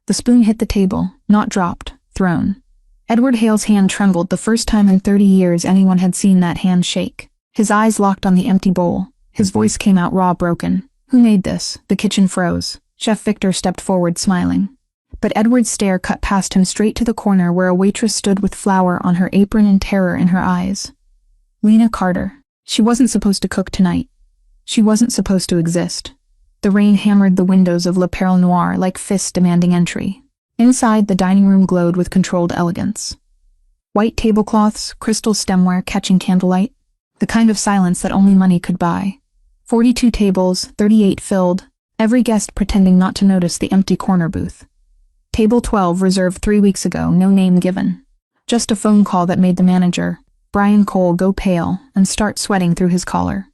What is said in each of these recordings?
The spoon hit the table, not dropped, thrown. Edward Hale's hand trembled, the first time in 30 years anyone had seen that hand shake. His eyes locked on the empty bowl. His voice came out raw, broken. "Who made this?" The kitchen froze. Chef Victor stepped forward, smiling. But Edward's stare cut past him, straight to the corner where a waitress stood with flour on her apron and terror in her eyes. Lena Carter. She wasn't supposed to cook tonight. She wasn't supposed to exist. The rain hammered the windows of Le Perle Noir like fists demanding entry. Inside, the dining room glowed with controlled elegance. White tablecloths, crystal stemware catching candlelight. The kind of silence that only money could buy. 42 tables, 38 filled, every guest pretending not to notice the empty corner booth. Table 12 reserved 3 weeks ago, no name given. Just a phone call that made the manager, Brian Cole, go pale and start sweating through his collar.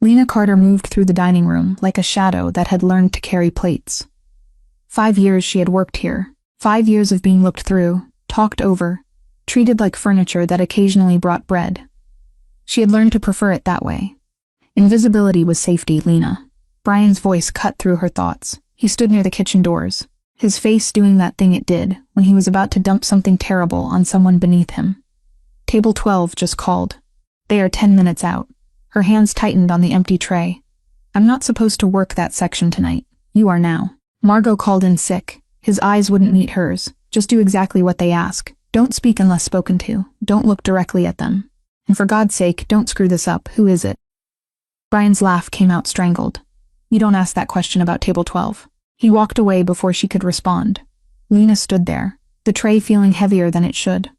Lena Carter moved through the dining room like a shadow that had learned to carry plates. 5 years she had worked here. 5 years of being looked through, talked over, treated like furniture that occasionally brought bread. She had learned to prefer it that way. Invisibility was safety, Lena. Brian's voice cut through her thoughts. He stood near the kitchen doors, his face doing that thing it did when he was about to dump something terrible on someone beneath him. Table 12 just called. They are 10 minutes out. Her hands tightened on the empty tray. I'm not supposed to work that section tonight. You are now. Margot called in sick. His eyes wouldn't meet hers. Just do exactly what they ask. Don't speak unless spoken to. Don't look directly at them. And for God's sake, don't screw this up. Who is it? Brian's laugh came out strangled. You don't ask that question about table 12. He walked away before she could respond. Lena stood there, the tray feeling heavier than it should.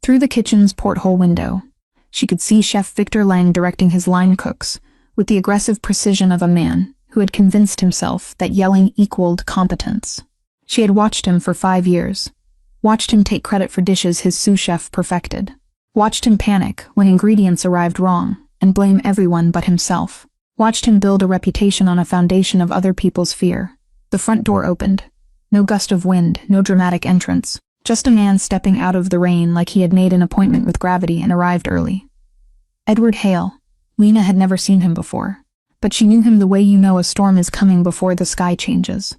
Through the kitchen's porthole window, she could see Chef Victor Lang directing his line cooks with the aggressive precision of a man who had convinced himself that yelling equaled competence. She had watched him for 5 years, watched him take credit for dishes his sous chef perfected, watched him panic when ingredients arrived wrong and blame everyone but himself, watched him build a reputation on a foundation of other people's fear. The front door opened. No gust of wind, no dramatic entrance, just a man stepping out of the rain like he had made an appointment with gravity and arrived early. Edward Hale. Lena had never seen him before, but she knew him the way you know a storm is coming before the sky changes.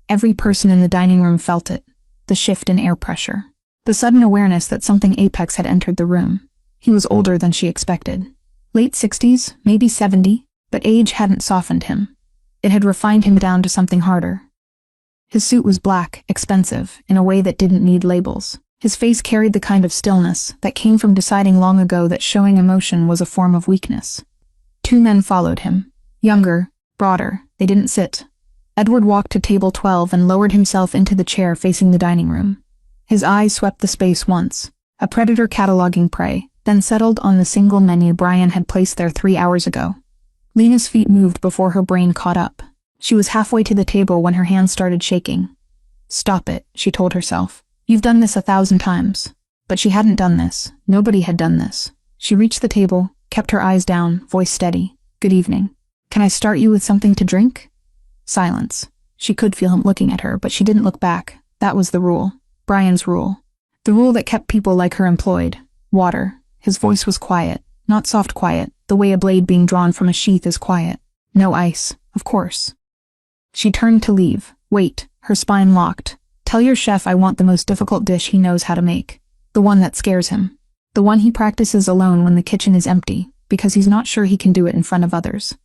Every person in the dining room felt it, the shift in air pressure, the sudden awareness that something apex had entered the room. He was older than she expected. Late 60s, maybe 70, but age hadn't softened him. It had refined him down to something harder. His suit was black, expensive, in a way that didn't need labels. His face carried the kind of stillness that came from deciding long ago that showing emotion was a form of weakness. 2 men followed him. Younger, broader, they didn't sit. Edward walked to table 12 and lowered himself into the chair facing the dining room. His eyes swept the space once, a predator cataloging prey, then settled on the single menu Brian had placed there 3 hours ago. Lena's feet moved before her brain caught up. She was halfway to the table when her hands started shaking. Stop it, she told herself. You've done this 1,000 times. But she hadn't done this. Nobody had done this. She reached the table, kept her eyes down, voice steady. Good evening. Can I start you with something to drink? Silence. She could feel him looking at her, but she didn't look back. That was the rule. Brian's rule. The rule that kept people like her employed. Water. His voice was quiet. Not soft quiet, the way a blade being drawn from a sheath is quiet. No ice, of course. She turned to leave. Wait, her spine locked. Tell your chef I want the most difficult dish he knows how to make. The one that scares him. The one he practices alone when the kitchen is empty, because he's not sure he can do it in front of others.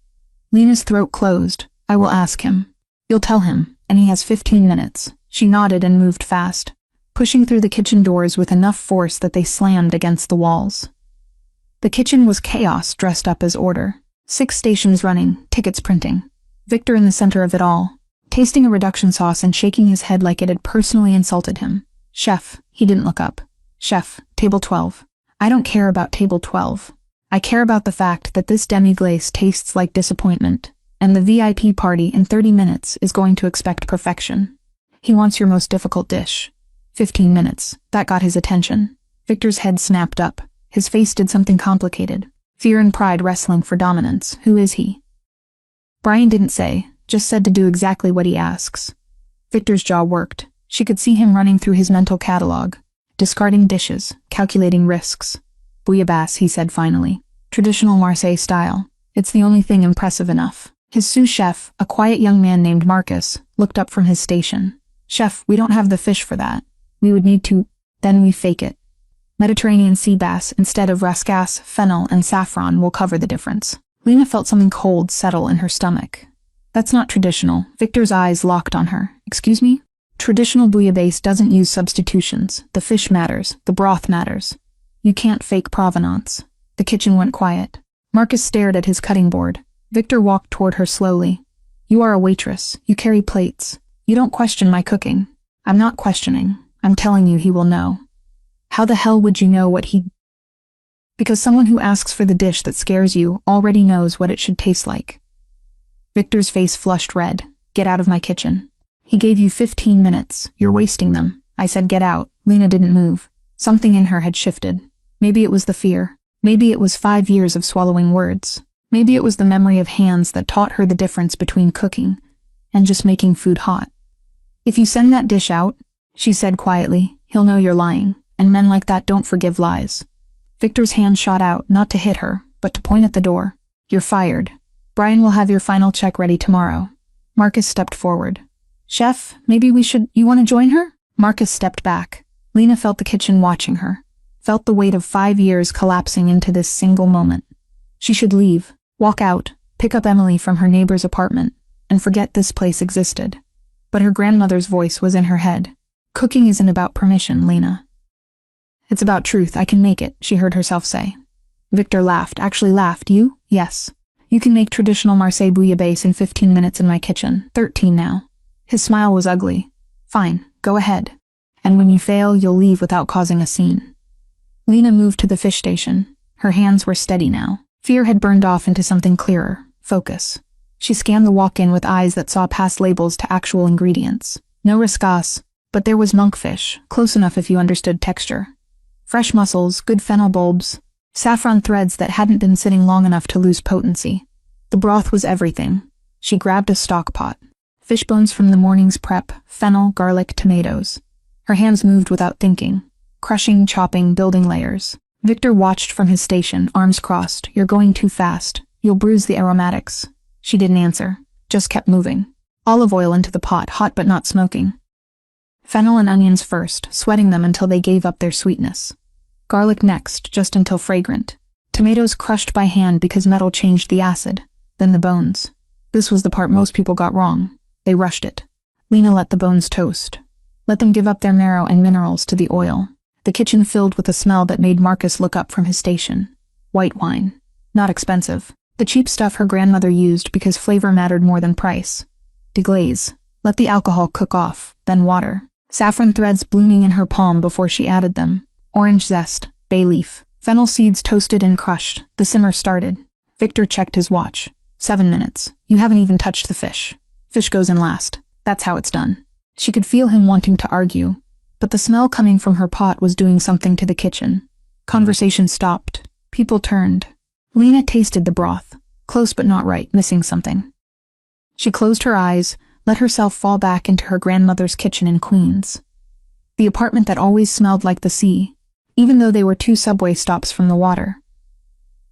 Lena's throat closed. I will ask him. You'll tell him, and he has 15 minutes. She nodded and moved fast, pushing through the kitchen doors with enough force that they slammed against the walls. The kitchen was chaos dressed up as order. 6 stations running, tickets printing. Victor in the center of it all, tasting a reduction sauce and shaking his head like it had personally insulted him. Chef, he didn't look up. Chef, table 12. I don't care about table 12. I care about the fact that this demi-glace tastes like disappointment, and the VIP party in 30 minutes is going to expect perfection. He wants your most difficult dish. 15 minutes. That got his attention. Victor's head snapped up. His face did something complicated. Fear and pride wrestling for dominance. Who is he? Brian didn't say, just said to do exactly what he asks. Victor's jaw worked. She could see him running through his mental catalog, discarding dishes, calculating risks. Bouillabaisse, he said finally. Traditional Marseille style. It's the only thing impressive enough. His sous chef, a quiet young man named Marcus, looked up from his station. Chef, we don't have the fish for that. We would need to, then we fake it. Mediterranean sea bass instead of rascasse, fennel, and saffron will cover the difference. Lena felt something cold settle in her stomach. That's not traditional. Victor's eyes locked on her. Excuse me? Traditional bouillabaisse doesn't use substitutions. The fish matters. The broth matters. You can't fake provenance. The kitchen went quiet. Marcus stared at his cutting board. Victor walked toward her slowly. You are a waitress. You carry plates. You don't question my cooking. I'm not questioning. I'm telling you he will know. How the hell would you know what he... Because someone who asks for the dish that scares you already knows what it should taste like. Victor's face flushed red. Get out of my kitchen. He gave you 15 minutes. You're wasting them. I said get out. Lena didn't move. Something in her had shifted. Maybe it was the fear. Maybe it was 5 years of swallowing words. Maybe it was the memory of hands that taught her the difference between cooking and just making food hot. If you send that dish out, she said quietly, he'll know you're lying, and men like that don't forgive lies. Victor's hand shot out, not to hit her, but to point at the door. You're fired. Brian will have your final check ready tomorrow. Marcus stepped forward. Chef, maybe we should... You want to join her? Marcus stepped back. Lena felt the kitchen watching her. Felt the weight of 5 years collapsing into this single moment. She should leave, walk out, pick up Emily from her neighbor's apartment, and forget this place existed. But her grandmother's voice was in her head. Cooking isn't about permission, Lena. It's about truth. I can make it, she heard herself say. Victor laughed, actually laughed. You? Yes. You can make traditional Marseille bouillabaisse in 15 minutes in my kitchen. 13 now. His smile was ugly. Fine, go ahead. And when you fail, you'll leave without causing a scene. Lena moved to the fish station. Her hands were steady now. Fear had burned off into something clearer. Focus. She scanned the walk-in with eyes that saw past labels to actual ingredients. No riscasse, but there was monkfish, close enough if you understood texture. Fresh mussels, good fennel bulbs, saffron threads that hadn't been sitting long enough to lose potency. The broth was everything. She grabbed a stock pot. Fish bones from the morning's prep, fennel, garlic, tomatoes. Her hands moved without thinking. Crushing, chopping, building layers. Victor watched from his station, arms crossed. You're going too fast. You'll bruise the aromatics. She didn't answer, just kept moving. Olive oil into the pot, hot but not smoking. Fennel and onions first, sweating them until they gave up their sweetness. Garlic next, just until fragrant. Tomatoes crushed by hand because metal changed the acid. Then the bones. This was the part most people got wrong. They rushed it. Lena let the bones toast. Let them give up their marrow and minerals to the oil. The kitchen filled with a smell that made Marcus look up from his station. White wine. Not expensive. The cheap stuff her grandmother used because flavor mattered more than price. Deglaze. Let the alcohol cook off, then water. Saffron threads blooming in her palm before she added them. Orange zest. Bay leaf. Fennel seeds toasted and crushed. The simmer started. Victor checked his watch. 7 minutes. You haven't even touched the fish. Fish goes in last. That's how it's done. She could feel him wanting to argue, but the smell coming from her pot was doing something to the kitchen. Conversation stopped. People turned. Lena tasted the broth. Close but not right, missing something. She closed her eyes, let herself fall back into her grandmother's kitchen in Queens. The apartment that always smelled like the sea, even though they were 2 subway stops from the water.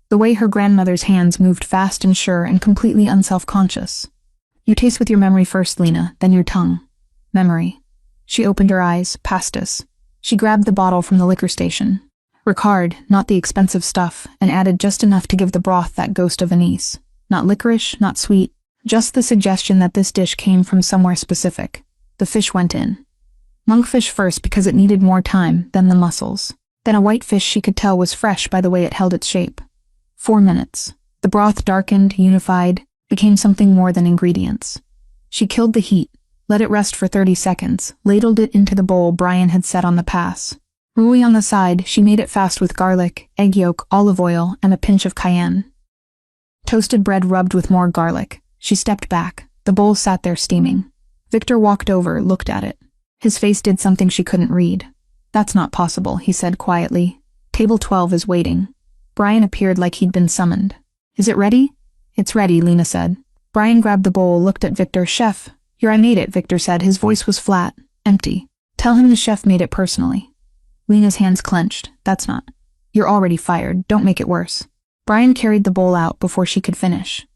The way her grandmother's hands moved fast and sure and completely unself-conscious. You taste with your memory first, Lena, then your tongue. Memory. She opened her eyes, pastis. She grabbed the bottle from the liquor station. Ricard, not the expensive stuff, and added just enough to give the broth that ghost of anise. Not licorice, not sweet, just the suggestion that this dish came from somewhere specific. The fish went in. Monkfish first because it needed more time, then the mussels. Then a white fish she could tell was fresh by the way it held its shape. 4 minutes. The broth darkened, unified, became something more than ingredients. She killed the heat, let it rest for 30 seconds, ladled it into the bowl Brian had set on the pass. Rouille on the side, she made it fast with garlic, egg yolk, olive oil, and a pinch of cayenne. Toasted bread rubbed with more garlic. She stepped back. The bowl sat there steaming. Victor walked over, looked at it. His face did something she couldn't read. That's not possible, he said quietly. Table 12 is waiting. Brian appeared like he'd been summoned. Is it ready? It's ready, Lena said. Brian grabbed the bowl, looked at Victor. Chef. Here, I made it, Victor said. His voice was flat, empty. Tell him the chef made it personally. Lena's hands clenched. That's not. You're already fired. Don't make it worse. Brian carried the bowl out before she could finish.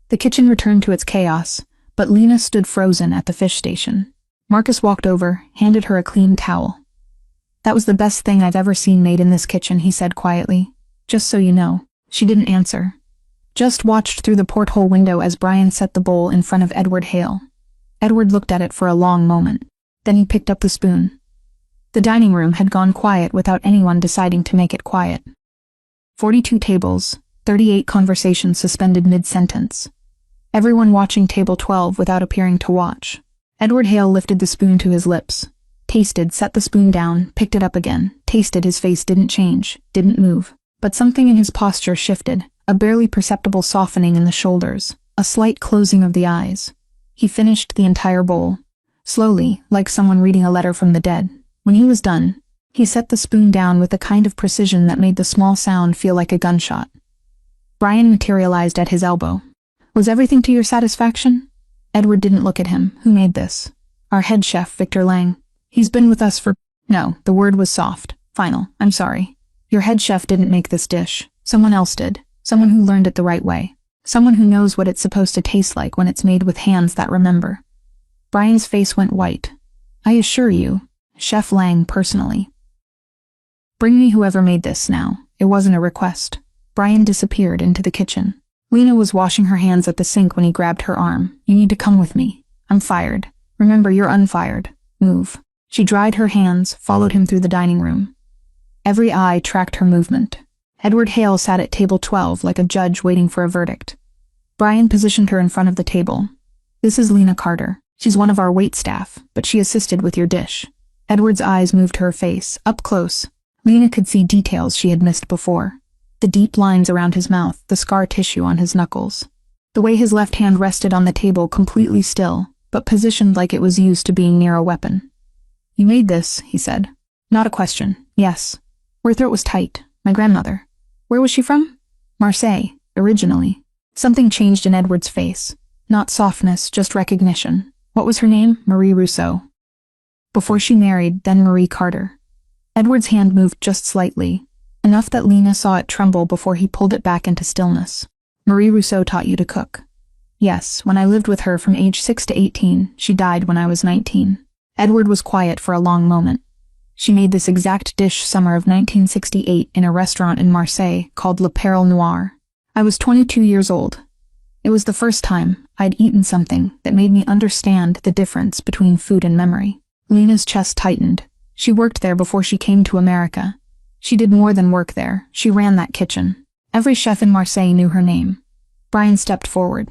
The kitchen returned to its chaos, but Lena stood frozen at the fish station. Marcus walked over, handed her a clean towel. "That was the best thing I've ever seen made in this kitchen," he said quietly. "Just so you know." She didn't answer. Just watched through the porthole window as Brian set the bowl in front of Edward Hale. Edward looked at it for a long moment. Then he picked up the spoon. The dining room had gone quiet without anyone deciding to make it quiet. 42 tables, 38 conversations suspended mid-sentence. Everyone watching table 12 without appearing to watch. Edward Hale lifted the spoon to his lips. Tasted, set the spoon down, picked it up again. Tasted, his face didn't change, didn't move. But something in his posture shifted, a barely perceptible softening in the shoulders, a slight closing of the eyes. He finished the entire bowl. Slowly, like someone reading a letter from the dead. When he was done, he set the spoon down with a kind of precision that made the small sound feel like a gunshot. Brian materialized at his elbow. "Was everything to your satisfaction?" Edward didn't look at him. "Who made this?" "Our head chef, Victor Lang. He's been with us for—" No, the word was soft, final. "I'm sorry. Your head chef didn't make this dish. Someone else did. Someone who learned it the right way. Someone who knows what it's supposed to taste like when it's made with hands that remember." Brian's face went white. "I assure you, Chef Lang personally. Bring me whoever made this now." It wasn't a request. Brian disappeared into the kitchen. Lena was washing her hands at the sink when he grabbed her arm. "You need to come with me. I'm fired. Remember, you're unfired. Move." She dried her hands, followed him through the dining room. Every eye tracked her movement. Edward Hale sat at table 12 like a judge waiting for a verdict. Brian positioned her in front of the table. "This is Lena Carter. She's one of our wait staff, but she assisted with your dish." Edward's eyes moved to her face, up close. Lena could see details she had missed before. The deep lines around his mouth, the scar tissue on his knuckles. The way his left hand rested on the table completely still, but positioned like it was used to being near a weapon. "You made this," he said. "Not a question. Yes. Her throat was tight. My grandmother. Where was she from?" "Marseille, originally." Something changed in Edward's face. Not softness, just recognition. "What was her name?" "Marie Rousseau. Before she married, then Marie Carter." Edward's hand moved just slightly, enough that Lena saw it tremble before he pulled it back into stillness. "Marie Rousseau taught you to cook." "Yes, when I lived with her from age 6 to 18, she died when I was 19. Edward was quiet for a long moment. "She made this exact dish summer of 1968 in a restaurant in Marseille called Le Perle Noir. I was 22 years old. It was the first time I'd eaten something that made me understand the difference between food and memory." Lena's chest tightened. She worked there before she came to America. She did more than work there. She ran that kitchen. Every chef in Marseille knew her name. Brian stepped forward.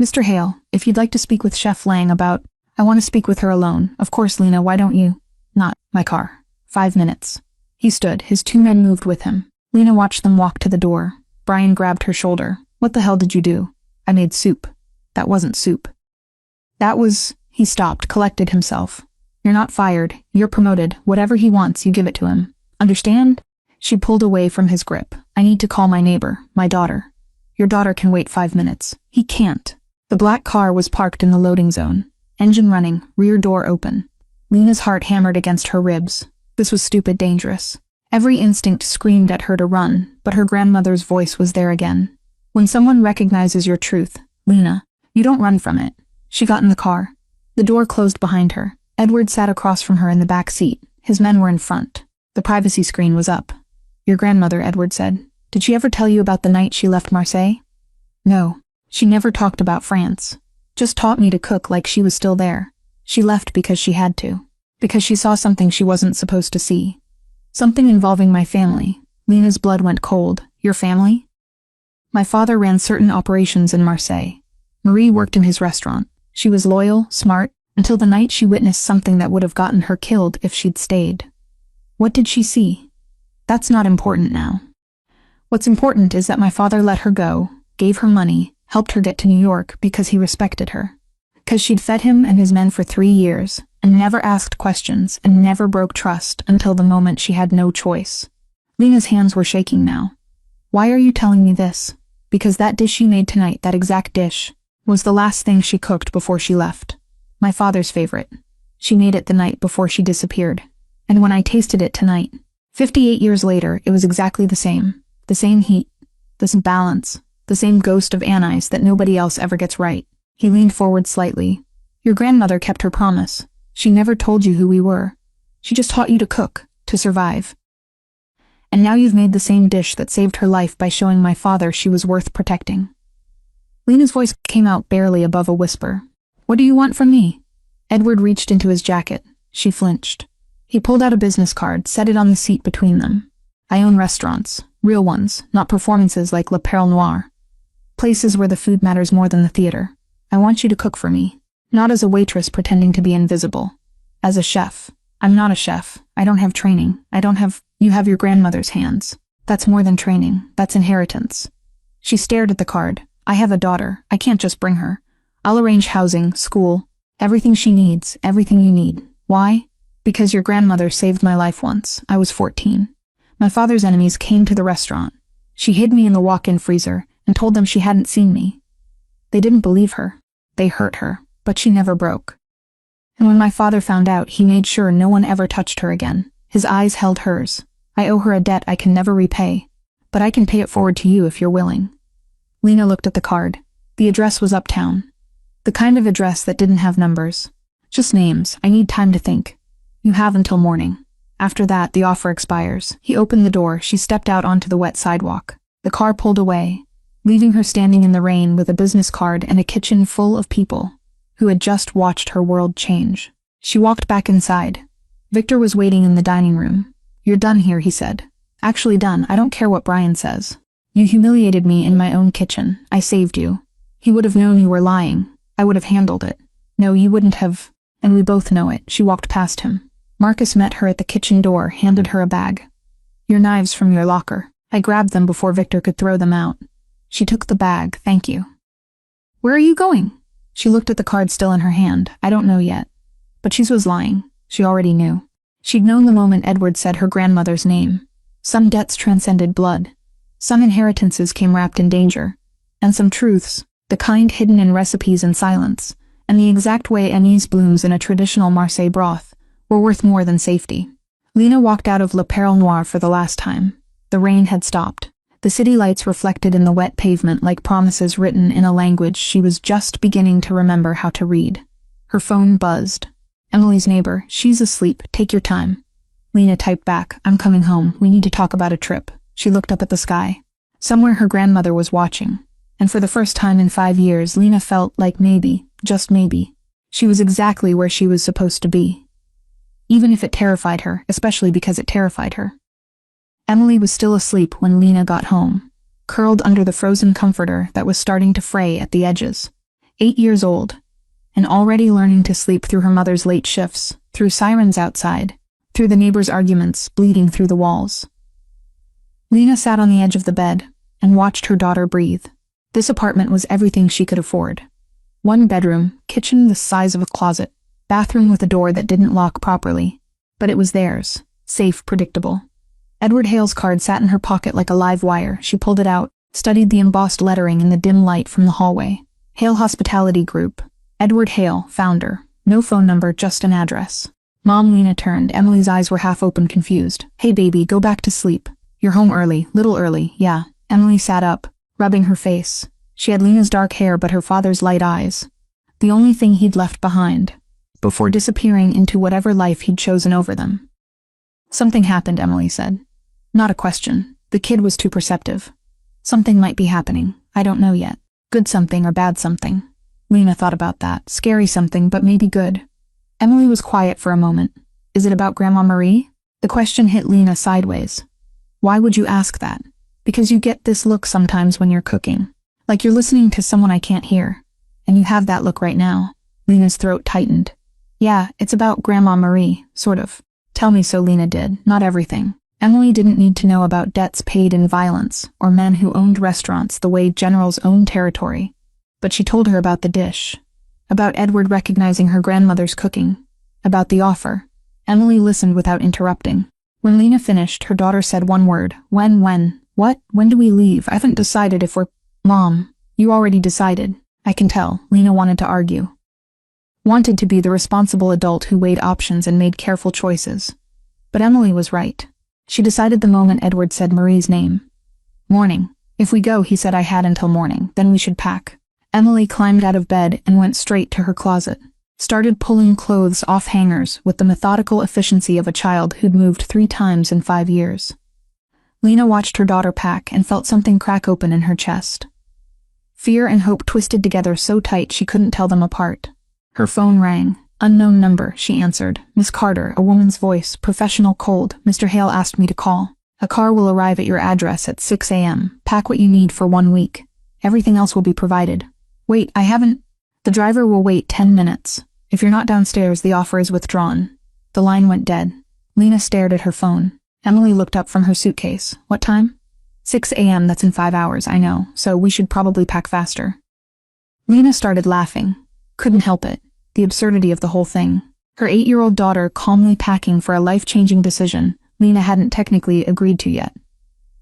"Mr. Hale, if you'd like to speak with Chef Lang about—" "I want to speak with her alone. Of course, Lena, why don't you—" "Not my car. 5 minutes." He stood. His 2 men moved with him. Lena watched them walk to the door. Brian grabbed her shoulder. "What the hell did you do?" "I made soup." "That wasn't soup." "That was—" He stopped, collected himself. "You're not fired. You're promoted. Whatever he wants, you give it to him. Understand?" She pulled away from his grip. "I need to call my neighbor, my daughter." "Your daughter can wait 5 minutes." "He can't." The black car was parked in the loading zone. Engine running, rear door open. Lena's heart hammered against her ribs. This was stupid, dangerous. Every instinct screamed at her to run, but her grandmother's voice was there again. "When someone recognizes your truth, Lena, you don't run from it." She got in the car. The door closed behind her. Edward sat across from her in the back seat. His men were in front. The privacy screen was up. "Your grandmother," Edward said. "Did she ever tell you about the night she left Marseille?" "No. She never talked about France. Just taught me to cook like she was still there. She left because she had to. Because she saw something she wasn't supposed to see. Something involving my family." Lena's blood went cold. "Your family?" "My father ran certain operations in Marseille. Marie worked in his restaurant. She was loyal, smart, until the night she witnessed something that would have gotten her killed if she'd stayed." "What did she see?" "That's not important now. What's important is that my father let her go, gave her money, helped her get to New York because he respected her. Because she'd fed him and his men for 3 years, and never asked questions, and never broke trust until the moment she had no choice." Lena's hands were shaking now. "Why are you telling me this?" "Because that dish you made tonight, that exact dish, was the last thing she cooked before she left. My father's favorite. She made it the night before she disappeared. And when I tasted it tonight, 58 years later, it was exactly the same. The same heat, the same balance, the same ghost of anise that nobody else ever gets right." He leaned forward slightly. "Your grandmother kept her promise. She never told you who we were. She just taught you to cook, to survive. And now you've made the same dish that saved her life by showing my father she was worth protecting." Lena's voice came out barely above a whisper. "What do you want from me?" Edward reached into his jacket. She flinched. He pulled out a business card, set it on the seat between them. "I own restaurants. Real ones, not performances like Le Perle Noir. Places where the food matters more than the theater. I want you to cook for me. Not as a waitress pretending to be invisible. As a chef. I'm not a chef. I don't have training. You have your grandmother's hands. That's more than training. That's inheritance." She stared at the card. "I have a daughter. I can't just bring her. I'll arrange housing, school, everything she needs, everything you need. Why? Because your grandmother saved my life once. I was 14. My father's enemies came to the restaurant. She hid me in the walk-in freezer and told them she hadn't seen me. They didn't believe her. They hurt her, but she never broke. And when my father found out, he made sure no one ever touched her again. His eyes held hers. I owe her a debt I can never repay, but I can pay it forward to you if you're willing." Lena looked at the card. The address was uptown. The kind of address that didn't have numbers. Just names. "I need time to think." "You have until morning. After that, the offer expires." He opened the door. She stepped out onto the wet sidewalk. The car pulled away, leaving her standing in the rain with a business card and a kitchen full of people who had just watched her world change. She walked back inside. Victor was waiting in the dining room. "You're done here," he said. "Actually done. I don't care what Brian says. You humiliated me in my own kitchen. I saved you. He would have known you were lying. I would have handled it. No, you wouldn't have. And we both know it." She walked past him. Marcus met her at the kitchen door, handed her a bag. "Your knives from your locker. I grabbed them before Victor could throw them out." She took the bag. "Thank you." "Where are you going?" She looked at the card still in her hand. "I don't know yet." But she was lying. She already knew. She'd known the moment Edward said her grandmother's name. Some debts transcended blood. Some inheritances came wrapped in danger. And some truths, the kind hidden in recipes and silence, and the exact way anise blooms in a traditional Marseille broth, were worth more than safety. Lena walked out of Le Perle Noir for the last time. The rain had stopped. The city lights reflected in the wet pavement like promises written in a language she was just beginning to remember how to read. Her phone buzzed. "Emily's neighbor. She's asleep. Take your time." Lena typed back, "I'm coming home. We need to talk about a trip." She looked up at the sky. Somewhere her grandmother was watching. And for the first time in 5 years, Lena felt like maybe, just maybe, she was exactly where she was supposed to be. Even if it terrified her, especially because it terrified her. Emily was still asleep when Lena got home, curled under the frozen comforter that was starting to fray at the edges. 8 years old, and already learning to sleep through her mother's late shifts, through sirens outside, through the neighbors' arguments bleeding through the walls. Lena sat on the edge of the bed and watched her daughter breathe. This apartment was everything she could afford. 1 bedroom, kitchen the size of a closet, bathroom with a door that didn't lock properly. But it was theirs, safe, predictable. Edward Hale's card sat in her pocket like a live wire. She pulled it out, studied the embossed lettering in the dim light from the hallway. Hale Hospitality Group. Edward Hale, founder. No phone number, just an address. Mom. Lena turned. Emily's eyes were half open, confused. "Hey baby, go back to sleep. You're home early, little early, yeah." Emily sat up, rubbing her face. She had Lena's dark hair but her father's light eyes. The only thing he'd left behind, before disappearing into whatever life he'd chosen over them. "Something happened," Emily said. Not a question. The kid was too perceptive. "Something might be happening. I don't know yet. Good something or bad something." Lena thought about that. Scary something, but maybe good. Emily was quiet for a moment. "Is it about Grandma Marie?" The question hit Lena sideways. "Why would you ask that?" "Because you get this look sometimes when you're cooking. Like you're listening to someone I can't hear. And you have that look right now." Lena's throat tightened. "Yeah, it's about Grandma Marie, sort of." "Tell me so." Lena did. Not everything. Emily didn't need to know about debts paid in violence, or men who owned restaurants the way generals own territory. But she told her about the dish. About Edward recognizing her grandmother's cooking. About the offer. Emily listened without interrupting. When Lena finished, her daughter said one word. When? What? When do we leave? I haven't decided if we're... Mom, you already decided. I can tell. Lena wanted to argue. Wanted to be the responsible adult who weighed options and made careful choices. But Emily was right. She decided the moment Edward said Marie's name. "Morning. If we go," he said, "I had until morning. Then we should pack." Emily climbed out of bed and went straight to her closet. started pulling clothes off hangers with the methodical efficiency of a child who'd moved 3 times in 5 years. Lena watched her daughter pack and felt something crack open in her chest. Fear and hope twisted together so tight she couldn't tell them apart. Her phone rang. Unknown number, she answered. Miss Carter, a woman's voice, professional, cold. Mr. Hale asked me to call. A car will arrive at your address at 6 a.m. Pack what you need for 1 week. Everything else will be provided. Wait, I haven't... The driver will wait 10 minutes. If you're not downstairs, the offer is withdrawn. The line went dead. Lena stared at her phone. Emily looked up from her suitcase. What time? 6 a.m. That's in 5 hours, I know, so we should probably pack faster. Lena started laughing. Couldn't help it. The absurdity of the whole thing. Her 8-year-old daughter calmly packing for a life-changing decision Lena hadn't technically agreed to yet.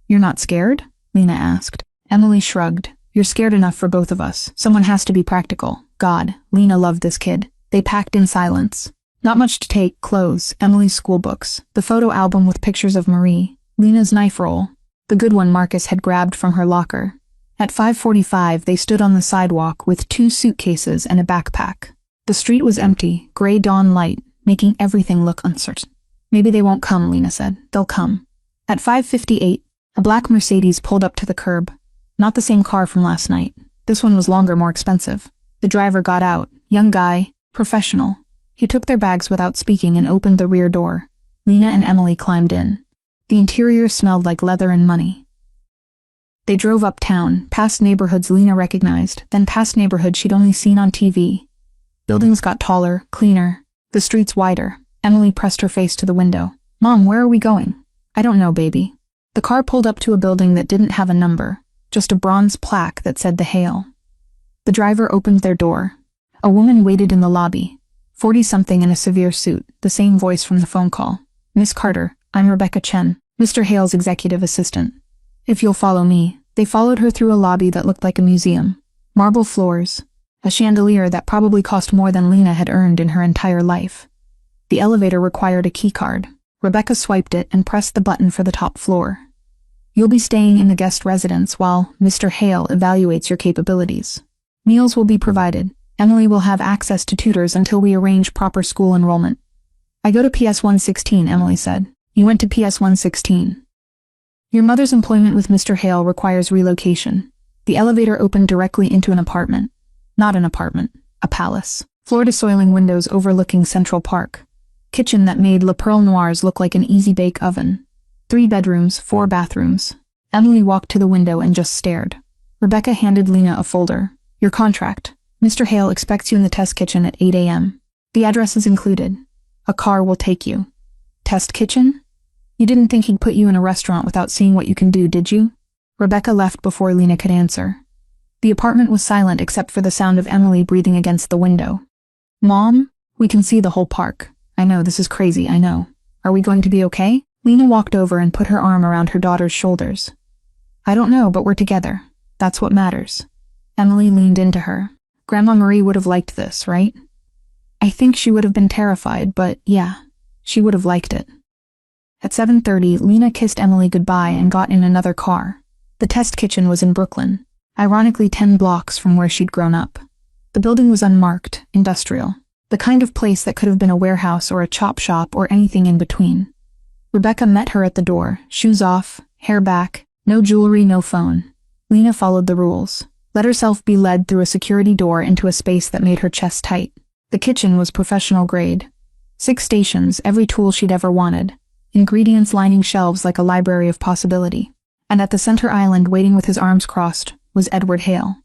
You're not scared? Lena asked. Emily shrugged. You're scared enough for both of us. Someone has to be practical. God, Lena loved this kid. They packed in silence. Not much to take: clothes, Emily's school books, the photo album with pictures of Marie, Lena's knife roll, the good one Marcus had grabbed from her locker. At 5:45, they stood on the sidewalk with 2 suitcases and a backpack. The street was empty, gray dawn light, making everything look uncertain. Maybe they won't come, Lena said. They'll come. At 5:58, a black Mercedes pulled up to the curb. Not the same car from last night. This one was longer, more expensive. The driver got out. Young guy, professional. He took their bags without speaking and opened the rear door. Lena and Emily climbed in. The interior smelled like leather and money. They drove uptown, past neighborhoods Lena recognized, then past neighborhoods she'd only seen on TV. Buildings got taller, cleaner, the streets wider. Emily pressed her face to the window. Mom, where are we going? I don't know, baby. The car pulled up to a building that didn't have a number, just a bronze plaque that said The Hale. The driver opened their door. A woman waited in the lobby. 40-something in a severe suit, the same voice from the phone call. Miss Carter, I'm Rebecca Chen, Mr. Hale's executive assistant. If you'll follow me. They followed her through a lobby that looked like a museum. Marble floors. A chandelier that probably cost more than Lena had earned in her entire life. The elevator required a keycard. Rebecca swiped it and pressed the button for the top floor. You'll be staying in the guest residence while Mr. Hale evaluates your capabilities. Meals will be provided. Emily will have access to tutors until we arrange proper school enrollment. I go to PS 116, Emily said. You went to PS 116. Your mother's employment with Mr. Hale requires relocation. The elevator opened directly into an apartment. Not an apartment, a palace. Floor-to-ceiling windows overlooking Central Park. Kitchen that made Le Perle Noirs look like an easy-bake oven. 3 bedrooms, 4 bathrooms. Emily walked to the window and just stared. Rebecca handed Lena a folder. Your contract. Mr. Hale expects you in the test kitchen at 8 a.m. The address is included. A car will take you. Test kitchen? You didn't think he'd put you in a restaurant without seeing what you can do, did you? Rebecca left before Lena could answer. The apartment was silent except for the sound of Emily breathing against the window. Mom, we can see the whole park. I know, this is crazy, I know. Are we going to be okay? Lena walked over and put her arm around her daughter's shoulders. I don't know, but we're together. That's what matters. Emily leaned into her. Grandma Marie would have liked this, right? I think she would have been terrified, but yeah, she would have liked it. At 7:30, Lena kissed Emily goodbye and got in another car. The test kitchen was in Brooklyn, ironically 10 blocks from where she'd grown up. The building was unmarked, industrial, the kind of place that could have been a warehouse or a chop shop or anything in between. Rebecca met her at the door, shoes off, hair back, no jewelry, no phone. Lena followed the rules. Let herself be led through a security door into a space that made her chest tight. The kitchen was professional grade. 6 stations, every tool she'd ever wanted. Ingredients lining shelves like a library of possibility. And at the center island, waiting with his arms crossed, was Edward Hale.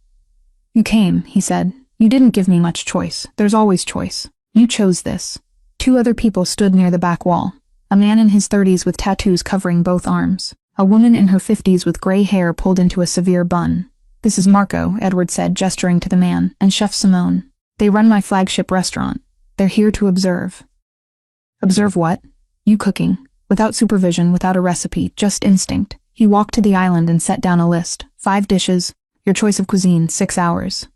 You came, he said. You didn't give me much choice. There's always choice. You chose this. 2 other people stood near the back wall. A man in his 30s with tattoos covering both arms. A woman in her 50s with gray hair pulled into a severe bun. This is Marco, Edward said, gesturing to the man, and Chef Simone. They run my flagship restaurant. They're here to observe. Observe what? You cooking. Without supervision, without a recipe, just instinct. He walked to the island and set down a list. 5 dishes. Your choice of cuisine, 6 hours.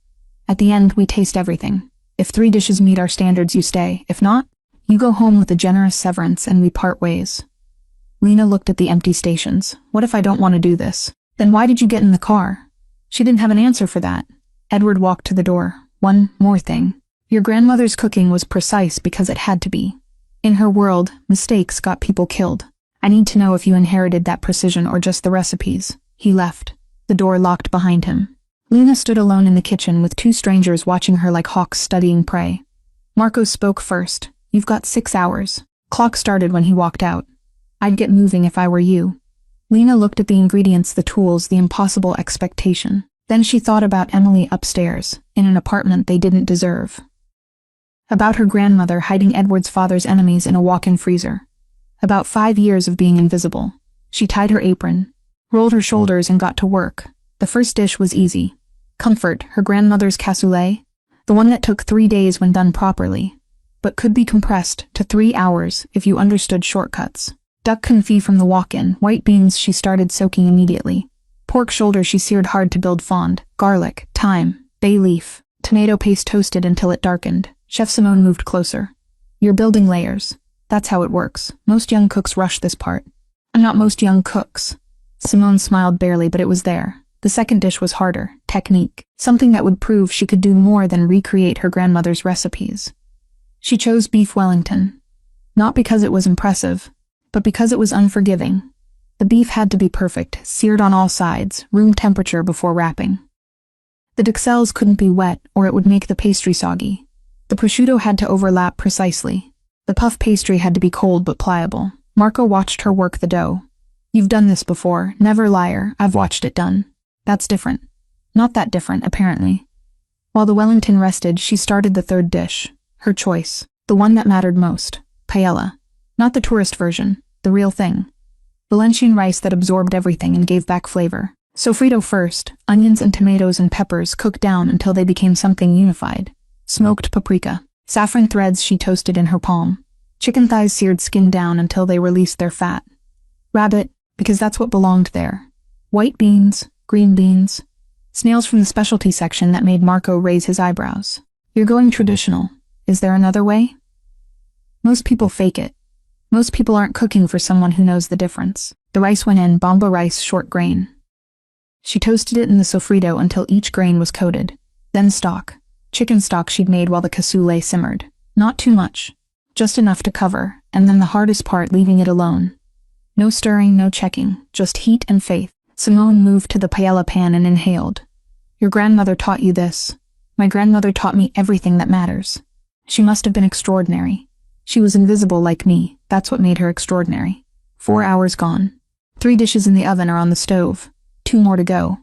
At the end, we taste everything. If 3 dishes meet our standards, you stay. If not, you go home with a generous severance and we part ways. Lena looked at the empty stations. What if I don't want to do this? Then why did you get in the car? She didn't have an answer for that. Edward walked to the door. One more thing. Your grandmother's cooking was precise because it had to be. In her world, mistakes got people killed. I need to know if you inherited that precision or just the recipes. He left. The door locked behind him. Lena stood alone in the kitchen with two strangers watching her like hawks studying prey. Marco spoke first. You've got 6 hours. Clock started when he walked out. I'd get moving if I were you. Lena looked at the ingredients, the tools, the impossible expectation. Then she thought about Emily upstairs, in an apartment they didn't deserve. About her grandmother hiding Edward's father's enemies in a walk-in freezer. About 5 years of being invisible. She tied her apron, rolled her shoulders and got to work. The first dish was easy. Comfort, her grandmother's cassoulet, the one that took 3 days when done properly, but could be compressed to 3 hours if you understood shortcuts. Duck confit from the walk-in, white beans she started soaking immediately. Pork shoulder she seared hard to build fond, garlic, thyme, bay leaf, tomato paste toasted until it darkened. Chef Simone moved closer. You're building layers. That's how it works. Most young cooks rush this part. And not most young cooks. Simone smiled barely, but it was there. The second dish was harder, technique, something that would prove she could do more than recreate her grandmother's recipes. She chose beef Wellington. Not because it was impressive, but because it was unforgiving. The beef had to be perfect, seared on all sides, room temperature before wrapping. The duxelles couldn't be wet or it would make the pastry soggy. The prosciutto had to overlap precisely. The puff pastry had to be cold but pliable. Marco watched her work the dough. You've done this before, never liar, I've watched it done. That's different. Not that different, apparently. While the Wellington rested, she started the third dish. Her choice. The one that mattered most. Paella. Not the tourist version. The real thing. Valencian rice that absorbed everything and gave back flavor. Sofrito first, onions and tomatoes and peppers cooked down until they became something unified. Smoked paprika. Saffron threads she toasted in her palm. Chicken thighs seared skin down until they released their fat. Rabbit, because that's what belonged there. White beans. Green beans. Snails from the specialty section that made Marco raise his eyebrows. You're going traditional. Is there another way? Most people fake it. Most people aren't cooking for someone who knows the difference. The rice went in, bomba rice, short grain. She toasted it in the sofrito until each grain was coated. Then stock. Chicken stock she'd made while the cassoulet simmered. Not too much. Just enough to cover, and then the hardest part, leaving it alone. No stirring, no checking, just heat and faith. Simone moved to the paella pan and inhaled. Your grandmother taught you this. My grandmother taught me everything that matters. She must have been extraordinary. She was invisible like me. That's what made her extraordinary. 4 hours gone. 3 dishes in the oven or on the stove. 2 more to go.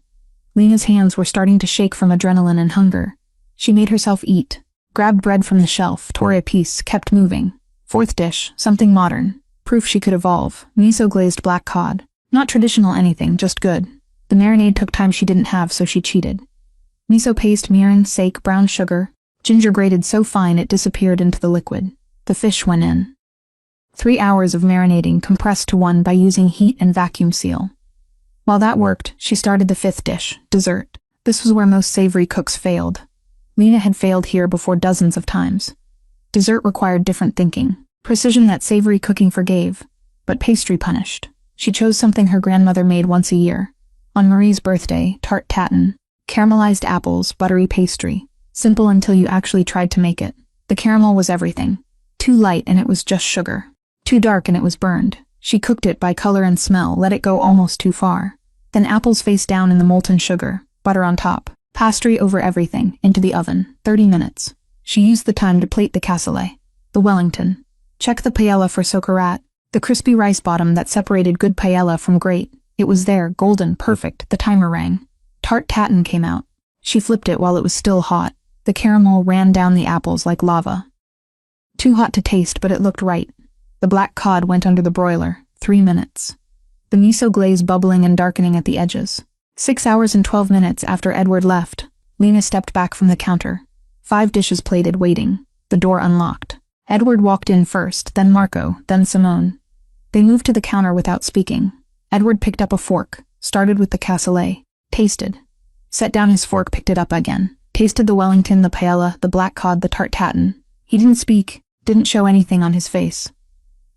Lena's hands were starting to shake from adrenaline and hunger. She made herself eat. Grabbed bread from the shelf, tore a piece, kept moving. 4th dish, something modern. Proof she could evolve. Miso glazed black cod. Not traditional anything, just good. The marinade took time she didn't have, so she cheated. Miso paste, mirin, sake, brown sugar, ginger grated so fine it disappeared into the liquid. The fish went in. 3 hours of marinating compressed to 1 by using heat and vacuum seal. While that worked, she started the 5th dish, dessert. This was where most savory cooks failed. Lena had failed here before dozens of times. Dessert required different thinking. Precision that savory cooking forgave, but pastry punished. She chose something her grandmother made once a year. On Marie's birthday, tart tatin, caramelized apples, buttery pastry. Simple until you actually tried to make it. The caramel was everything. Too light and it was just sugar. Too dark and it was burned. She cooked it by color and smell, let it go almost too far. Then apples face down in the molten sugar, butter on top, pastry over everything, into the oven, 30 minutes. She used the time to plate the cassoulet. The Wellington. Check the paella for socarat. The crispy rice bottom that separated good paella from great. It was there, golden, perfect. The timer rang. Tart tatin came out. She flipped it while it was still hot. The caramel ran down the apples like lava. Too hot to taste, but it looked right. The black cod went under the broiler. 3 minutes. The miso glaze bubbling and darkening at the edges. 6 hours and 12 minutes after Edward left, Lena stepped back from the counter. 5 dishes plated, waiting. The door unlocked. Edward walked in first, then Marco, then Simone. They moved to the counter without speaking. Edward picked up a fork, started with the cassoulet, tasted. Set down his fork, picked it up again. Tasted the Wellington, the paella, the black cod, the tart tatin. He didn't speak, didn't show anything on his face.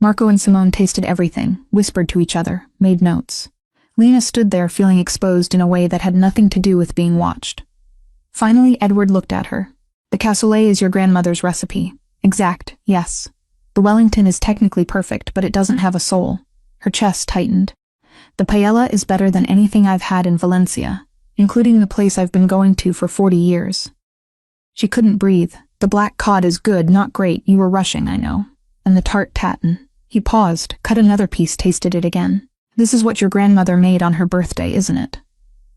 Marco and Simone tasted everything, whispered to each other, made notes. Lena stood there feeling exposed in a way that had nothing to do with being watched. Finally, Edward looked at her. The cassoulet is your grandmother's recipe. Exact, yes. The Wellington is technically perfect, but it doesn't have a soul. Her chest tightened. The paella is better than anything I've had in Valencia, including the place I've been going to for 40 years. She couldn't breathe. The black cod is good, not great. You were rushing, I know. And the tart tatin. He paused, cut another piece, tasted it again. This is what your grandmother made on her birthday, isn't it?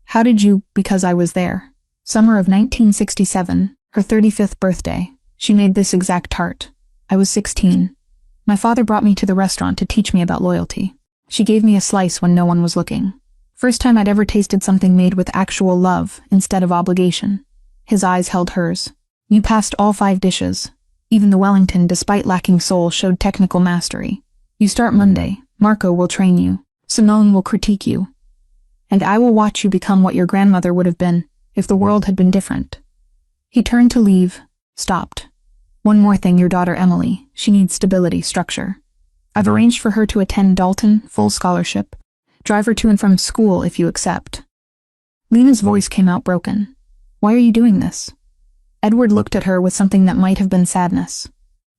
How did you? Because I was there. Summer of 1967, her 35th birthday. She made this exact tart. I was 16. My father brought me to the restaurant to teach me about loyalty. She gave me a slice when no one was looking. First time I'd ever tasted something made with actual love instead of obligation. His eyes held hers. You passed all 5 dishes. Even the Wellington, despite lacking soul, showed technical mastery. You start Monday. Marco will train you. Simone will critique you. And I will watch you become what your grandmother would have been if the world had been different. He turned to leave, stopped. One more thing, your daughter Emily. She needs stability, structure. I've arranged for her to attend Dalton, full scholarship. Drive her to and from school if you accept. Lena's voice came out broken. Why are you doing this? Edward looked at her with something that might have been sadness.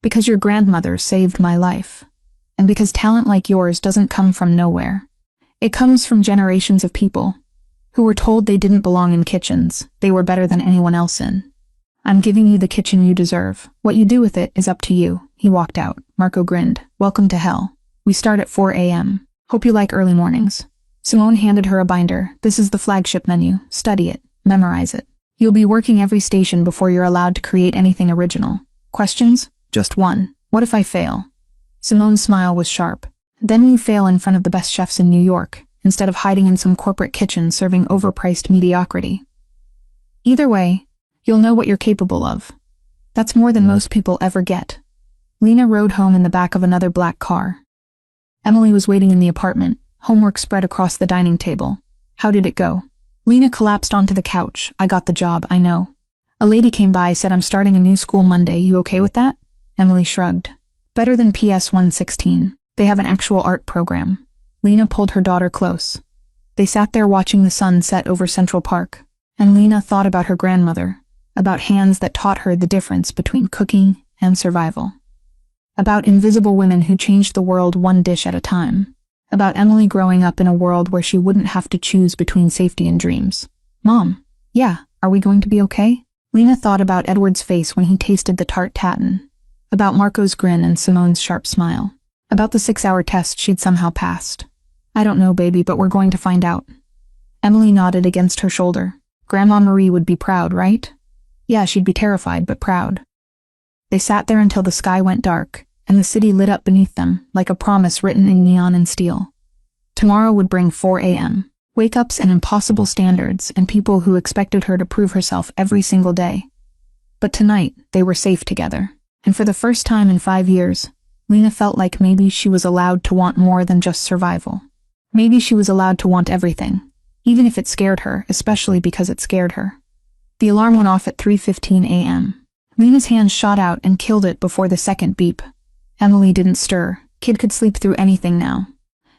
Because your grandmother saved my life. And because talent like yours doesn't come from nowhere. It comes from generations of people who were told they didn't belong in kitchens, they were better than anyone else in. I'm giving you the kitchen you deserve. What you do with it is up to you. He walked out. Marco grinned. Welcome to hell. We start at 4 a.m. Hope you like early mornings. Simone handed her a binder. This is the flagship menu. Study it. Memorize it. You'll be working every station before you're allowed to create anything original. Questions? Just one. What if I fail? Simone's smile was sharp. Then you fail in front of the best chefs in New York, instead of hiding in some corporate kitchen serving overpriced mediocrity. Either way, you'll know what you're capable of. That's more than most people ever get. Lena rode home in the back of another black car. Emily was waiting in the apartment, homework spread across the dining table. How did it go? Lena collapsed onto the couch. I got the job, I know. A lady came by, said I'm starting a new school Monday. You okay with that? Emily shrugged. Better than PS 116. They have an actual art program. Lena pulled her daughter close. They sat there watching the sun set over Central Park, and Lena thought about her grandmother, about hands that taught her the difference between cooking and survival, about invisible women who changed the world one dish at a time, about Emily growing up in a world where she wouldn't have to choose between safety and dreams. Mom, yeah, are we going to be okay? Lena thought about Edward's face when he tasted the tart tatin, about Marco's grin and Simone's sharp smile, about the 6-hour test she'd somehow passed. I don't know, baby, but we're going to find out. Emily nodded against her shoulder. Grandma Marie would be proud, right? Yeah, she'd be terrified, but proud. They sat there until the sky went dark, and the city lit up beneath them, like a promise written in neon and steel. Tomorrow would bring 4 a.m., wake-ups and impossible standards, and people who expected her to prove herself every single day. But tonight, they were safe together, and for the first time in 5 years, Lena felt like maybe she was allowed to want more than just survival. Maybe she was allowed to want everything, even if it scared her, especially because it scared her. The alarm went off at 3:15 a.m. Lena's hand shot out and killed it before the second beep. Emily didn't stir. Kid could sleep through anything now.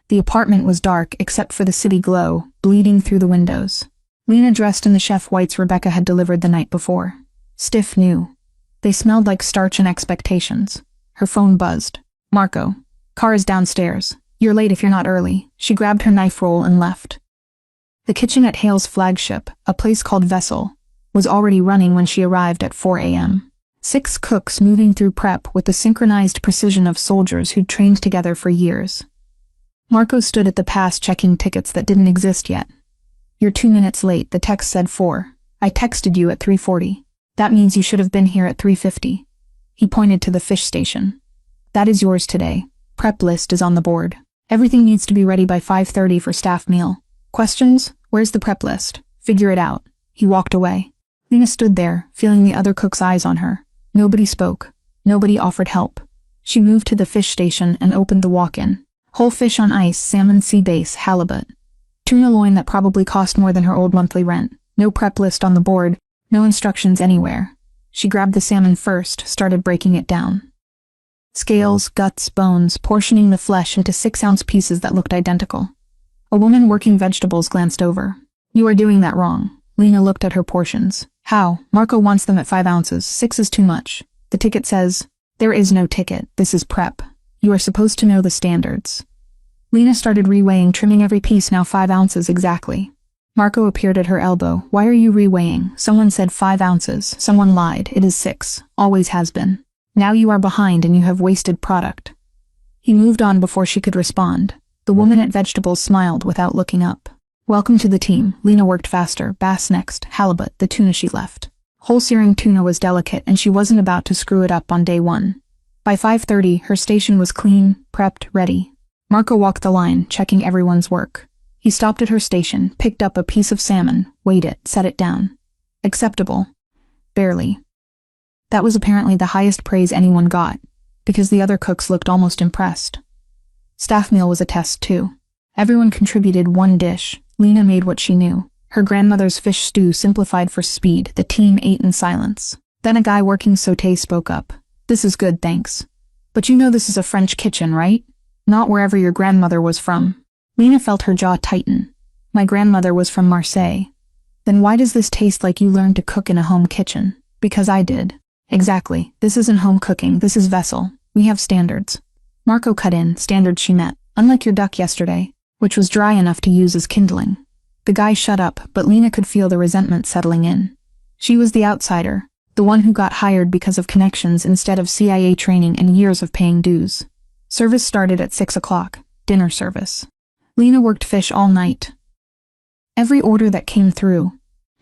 The apartment was dark except for the city glow, bleeding through the windows. Lena dressed in the chef whites Rebecca had delivered the night before. Stiff new. They smelled like starch and expectations. Her phone buzzed. Marco. Car is downstairs. You're late if you're not early. She grabbed her knife roll and left. The kitchen at Hale's flagship, a place called Vessel, was already running when she arrived at 4 a.m. 6 cooks moving through prep with the synchronized precision of soldiers who'd trained together for years. Marco stood at the pass checking tickets that didn't exist yet. You're 2 minutes late, the text said 4. I texted you at 3:40. That means you should have been here at 3:50. He pointed to the fish station. That is yours today. Prep list is on the board. Everything needs to be ready by 5:30 for staff meal. Questions? Where's the prep list? Figure it out. He walked away. Lena stood there, feeling the other cook's eyes on her. Nobody spoke. Nobody offered help. She moved to the fish station and opened the walk-in. Whole fish on ice, salmon sea bass, halibut. Tuna loin that probably cost more than her old monthly rent. No prep list on the board. No instructions anywhere. She grabbed the salmon first, started breaking it down. Scales, guts, bones, portioning the flesh into 6-ounce pieces that looked identical. A woman working vegetables glanced over. You are doing that wrong. Lena looked at her portions. How? Marco wants them at 5 ounces. 6 is too much. The ticket says, there is no ticket. This is prep. You are supposed to know the standards. Lena started reweighing, trimming every piece. Now 5 ounces exactly. Marco appeared at her elbow. Why are you reweighing? Someone said 5 ounces. Someone lied. It is 6. Always has been. Now you are behind and you have wasted product. He moved on before she could respond. The woman at Vegetables smiled without looking up. Welcome to the team. Lena worked faster. Bass next. Halibut, the tuna she left. Whole searing tuna was delicate and she wasn't about to screw it up on day 1. By 5:30, her station was clean, prepped, ready. Marco walked the line, checking everyone's work. He stopped at her station, picked up a piece of salmon, weighed it, set it down. Acceptable. Barely. That was apparently the highest praise anyone got, because the other cooks looked almost impressed. Staff meal was a test too. Everyone contributed 1 dish. Lena made what she knew. Her grandmother's fish stew simplified for speed. The team ate in silence. Then a guy working sauté spoke up. This is good, thanks. But you know this is a French kitchen, right? Not wherever your grandmother was from. Lena felt her jaw tighten. My grandmother was from Marseille. Then why does this taste like you learned to cook in a home kitchen? Because I did. Exactly. This isn't home cooking, this is vessel. We have standards. Marco cut in, standards she met. Unlike your duck yesterday, which was dry enough to use as kindling. The guy shut up, but Lena could feel the resentment settling in. She was the outsider, the one who got hired because of connections instead of CIA training and years of paying dues. Service started at 6 o'clock, dinner service. Lena worked fish all night. Every order that came through,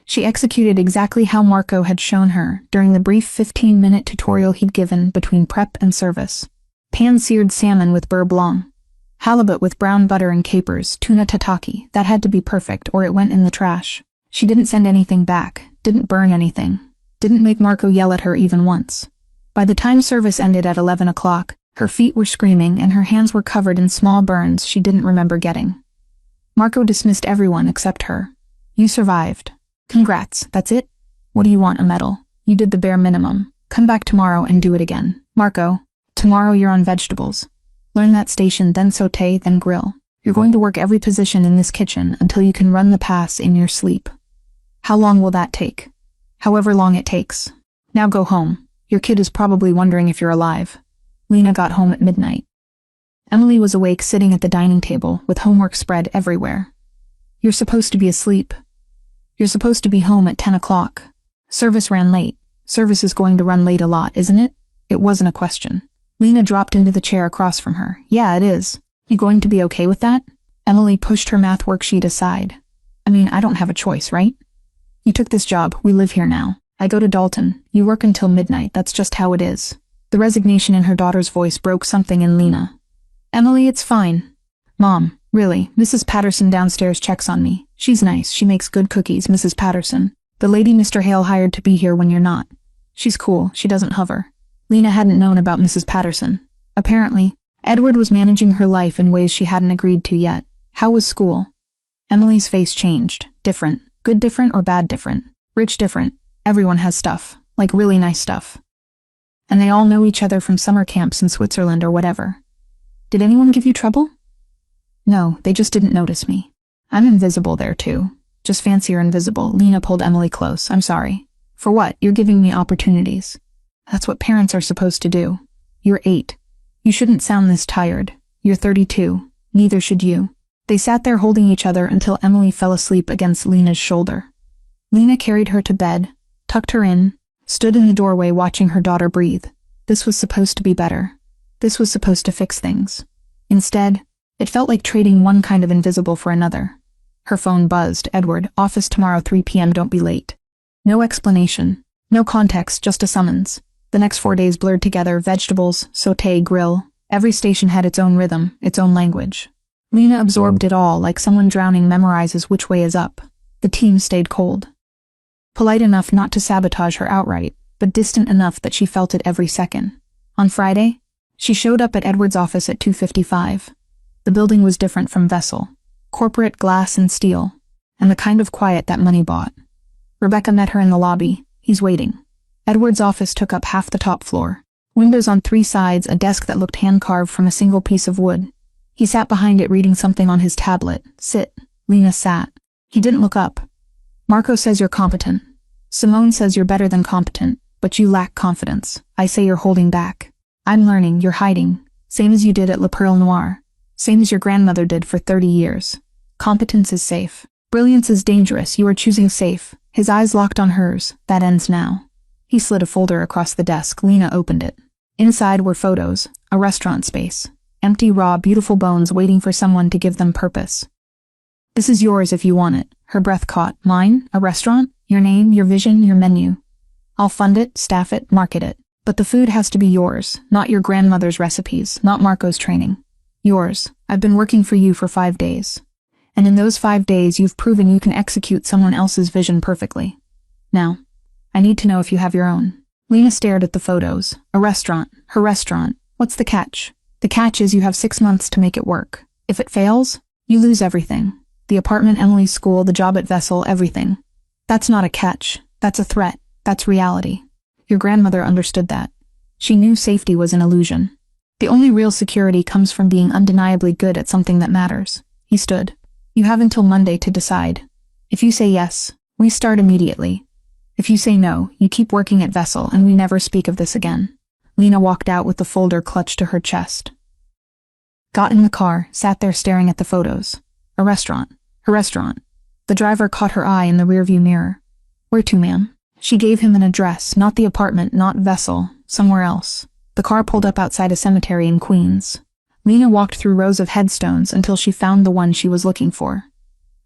she executed exactly how Marco had shown her during the brief 15-minute tutorial he'd given between prep and service. Pan-seared salmon with beurre blanc. Halibut with brown butter and capers, tuna tataki, that had to be perfect or it went in the trash. She didn't send anything back, didn't burn anything, didn't make Marco yell at her even once. By the time service ended at 11 o'clock, her feet were screaming and her hands were covered in small burns she didn't remember getting. Marco dismissed everyone except her. You survived. Congrats, that's it? What do you want, a medal? You did the bare minimum. Come back tomorrow and do it again. Marco, tomorrow you're on Vegetables. Learn that station, then sauté, then grill. You're going to work every position in this kitchen until you can run the pass in your sleep. How long will that take? However long it takes. Now go home. Your kid is probably wondering if you're alive. Lena got home at midnight. Emily was awake sitting at the dining table with homework spread everywhere. You're supposed to be asleep. You're supposed to be home at 10 o'clock. Service ran late. Service is going to run late a lot, isn't it? It wasn't a question. Lena dropped into the chair across from her. Yeah, it is. You going to be okay with that? Emily pushed her math worksheet aside. I mean, I don't have a choice, right? You took this job. We live here now. I go to Dalton. You work until midnight. That's just how it is. The resignation in her daughter's voice broke something in Lena. Emily, it's fine. Mom, really, Mrs. Patterson downstairs checks on me. She's nice. She makes good cookies, Mrs. Patterson. The lady Mr. Hale hired to be here when you're not. She's cool. She doesn't hover. Lena hadn't known about Mrs. Patterson. Apparently, Edward was managing her life in ways she hadn't agreed to yet. How was school? Emily's face changed. Different. Good different or bad different? Rich different. Everyone has stuff. Like really nice stuff. And they all know each other from summer camps in Switzerland or whatever. Did anyone give you trouble? No, they just didn't notice me. I'm invisible there too. Just fancier invisible. Lena pulled Emily close. I'm sorry. For what? You're giving me opportunities. That's what parents are supposed to do. You're 8. You shouldn't sound this tired. You're 32. Neither should you. They sat there holding each other until Emily fell asleep against Lena's shoulder. Lena carried her to bed, tucked her in, stood in the doorway watching her daughter breathe. This was supposed to be better. This was supposed to fix things. Instead, it felt like trading one kind of invisible for another. Her phone buzzed. Edward, office tomorrow 3 p.m. Don't be late. No explanation. No context, just a summons. The next 4 days blurred together, Vegetables, sauté, grill. Every station had its own rhythm, its own language. Lena absorbed it all like someone drowning memorizes which way is up. The team stayed cold. Polite enough not to sabotage her outright, but distant enough that she felt it every second. On Friday, she showed up at Edward's office at 2:55. The building was different from Vessel. Corporate glass and steel, and the kind of quiet that money bought. Rebecca met her in the lobby. He's waiting. Edward's office took up half the top floor. Windows on 3 sides, a desk that looked hand-carved from a single piece of wood. He sat behind it reading something on his tablet. Sit. Lena sat. He didn't look up. Marco says you're competent. Simone says you're better than competent, but you lack confidence. I say you're holding back. I'm learning, you're hiding. Same as you did at Le Perle Noir. Same as your grandmother did for 30 years. Competence is safe. Brilliance is dangerous. You are choosing safe. His eyes locked on hers. That ends now. He slid a folder across the desk. Lena opened it. Inside were photos, a restaurant space. Empty, raw, beautiful bones waiting for someone to give them purpose. This is yours if you want it. Her breath caught. Mine? A restaurant? Your name, your vision, your menu. I'll fund it, staff it, market it. But the food has to be yours, not your grandmother's recipes, not Marco's training. Yours. I've been working for you for 5 days. And in those 5 days you've proven you can execute someone else's vision perfectly. Now, I need to know if you have your own. Lena stared at the photos. A restaurant. Her restaurant. What's the catch? The catch is you have 6 months to make it work. If it fails, you lose everything. The apartment, Emily's school, the job at Vessel, everything. That's not a catch. That's a threat. That's reality. Your grandmother understood that. She knew safety was an illusion. The only real security comes from being undeniably good at something that matters. He stood. You have until Monday to decide. If you say yes, we start immediately. If you say no, you keep working at Vessel and we never speak of this again. Lena walked out with the folder clutched to her chest. Got in the car, sat there staring at the photos. A restaurant. Her restaurant. The driver caught her eye in the rearview mirror. Where to, ma'am? She gave him an address, not the apartment, not Vessel, somewhere else. The car pulled up outside a cemetery in Queens. Lena walked through rows of headstones until she found the one she was looking for.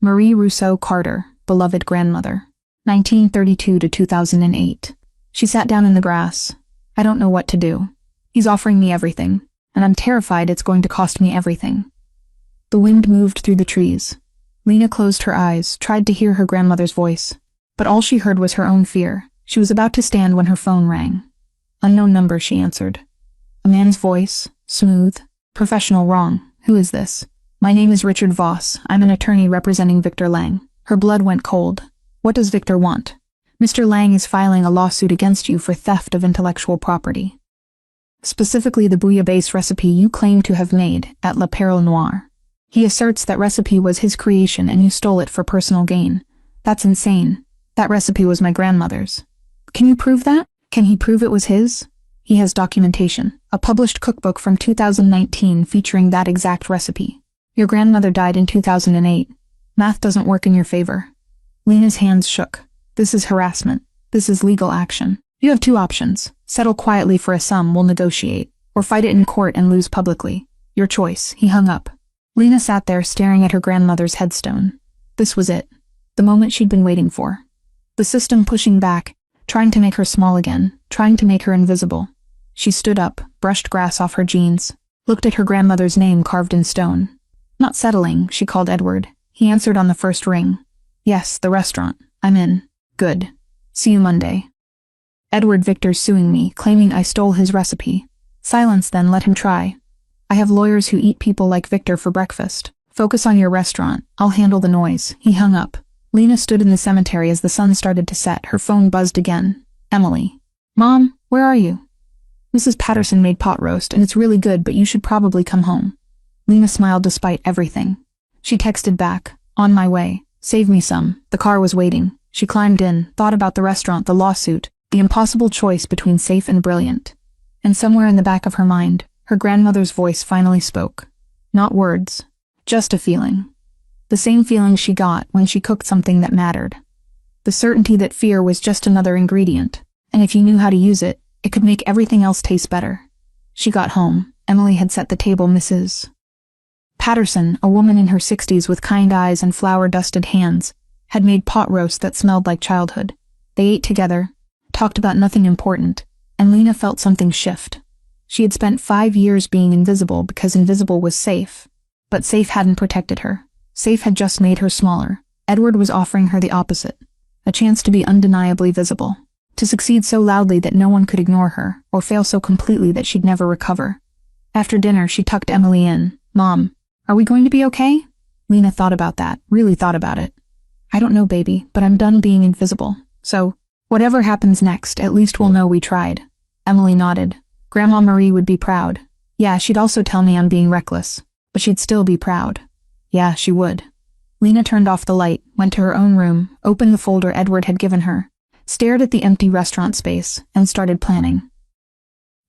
Marie Rousseau Carter, beloved grandmother. 1932 to 2008. She sat down in the grass. I don't know what to do. He's offering me everything, and I'm terrified it's going to cost me everything. The wind moved through the trees. Lena closed her eyes, tried to hear her grandmother's voice, but all she heard was her own fear. She was about to stand when her phone rang. Unknown number, she answered. A man's voice, smooth, professional. Wrong. Who is this? My name is Richard Voss. I'm an attorney representing Victor Lang. Her blood went cold. What does Victor want? Mr. Lang is filing a lawsuit against you for theft of intellectual property. Specifically the bouillabaisse recipe you claim to have made at Le Perle Noir. He asserts that recipe was his creation and you stole it for personal gain. That's insane. That recipe was my grandmother's. Can you prove that? Can he prove it was his? He has documentation, a published cookbook from 2019 featuring that exact recipe. Your grandmother died in 2008. Math doesn't work in your favor. Lena's hands shook. This is harassment. This is legal action. You have 2 options. Settle quietly for a sum, we'll negotiate, or fight it in court and lose publicly. Your choice. He hung up. Lena sat there staring at her grandmother's headstone. This was it. The moment she'd been waiting for. The system pushing back, trying to make her small again, trying to make her invisible. She stood up, brushed grass off her jeans, looked at her grandmother's name carved in stone. Not settling, she called Edward. He answered on the first ring. Yes, the restaurant. I'm in. Good. See you Monday. Edward Victor's suing me, claiming I stole his recipe. Silence then, let him try. I have lawyers who eat people like Victor for breakfast. Focus on your restaurant. I'll handle the noise. He hung up. Lena stood in the cemetery as the sun started to set. Her phone buzzed again. Emily. Mom, where are you? Mrs. Patterson made pot roast and it's really good, but you should probably come home. Lena smiled despite everything. She texted back. On my way. Save me some. The car was waiting. She climbed in, thought about the restaurant, the lawsuit, the impossible choice between safe and brilliant. And somewhere in the back of her mind, her grandmother's voice finally spoke. Not words. Just a feeling. The same feeling she got when she cooked something that mattered. The certainty that fear was just another ingredient, and if you knew how to use it, it could make everything else taste better. She got home. Emily had set the table. Mrs. Patterson, a woman in her 60s with kind eyes and flour-dusted hands, had made pot roast that smelled like childhood. They ate together, talked about nothing important, and Lena felt something shift. She had spent 5 years being invisible because invisible was safe, but safe hadn't protected her. Safe had just made her smaller. Edward was offering her the opposite, a chance to be undeniably visible, to succeed so loudly that no one could ignore her, or fail so completely that she'd never recover. After dinner, she tucked Emily in. Mom, are we going to be okay? Lena thought about that, really thought about it. I don't know, baby, but I'm done being invisible. So, whatever happens next, at least we'll know we tried. Emily nodded. Grandma Marie would be proud. Yeah, she'd also tell me I'm being reckless, but she'd still be proud. Yeah, she would. Lena turned off the light, went to her own room, opened the folder Edward had given her, stared at the empty restaurant space, and started planning.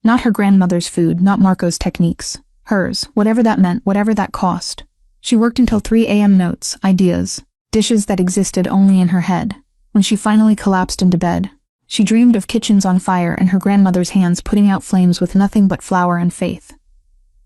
Not her grandmother's food, not Marco's techniques. Hers, whatever that meant, whatever that cost. She worked until 3 a.m. notes, ideas, dishes that existed only in her head. When she finally collapsed into bed, she dreamed of kitchens on fire and her grandmother's hands putting out flames with nothing but flour and faith.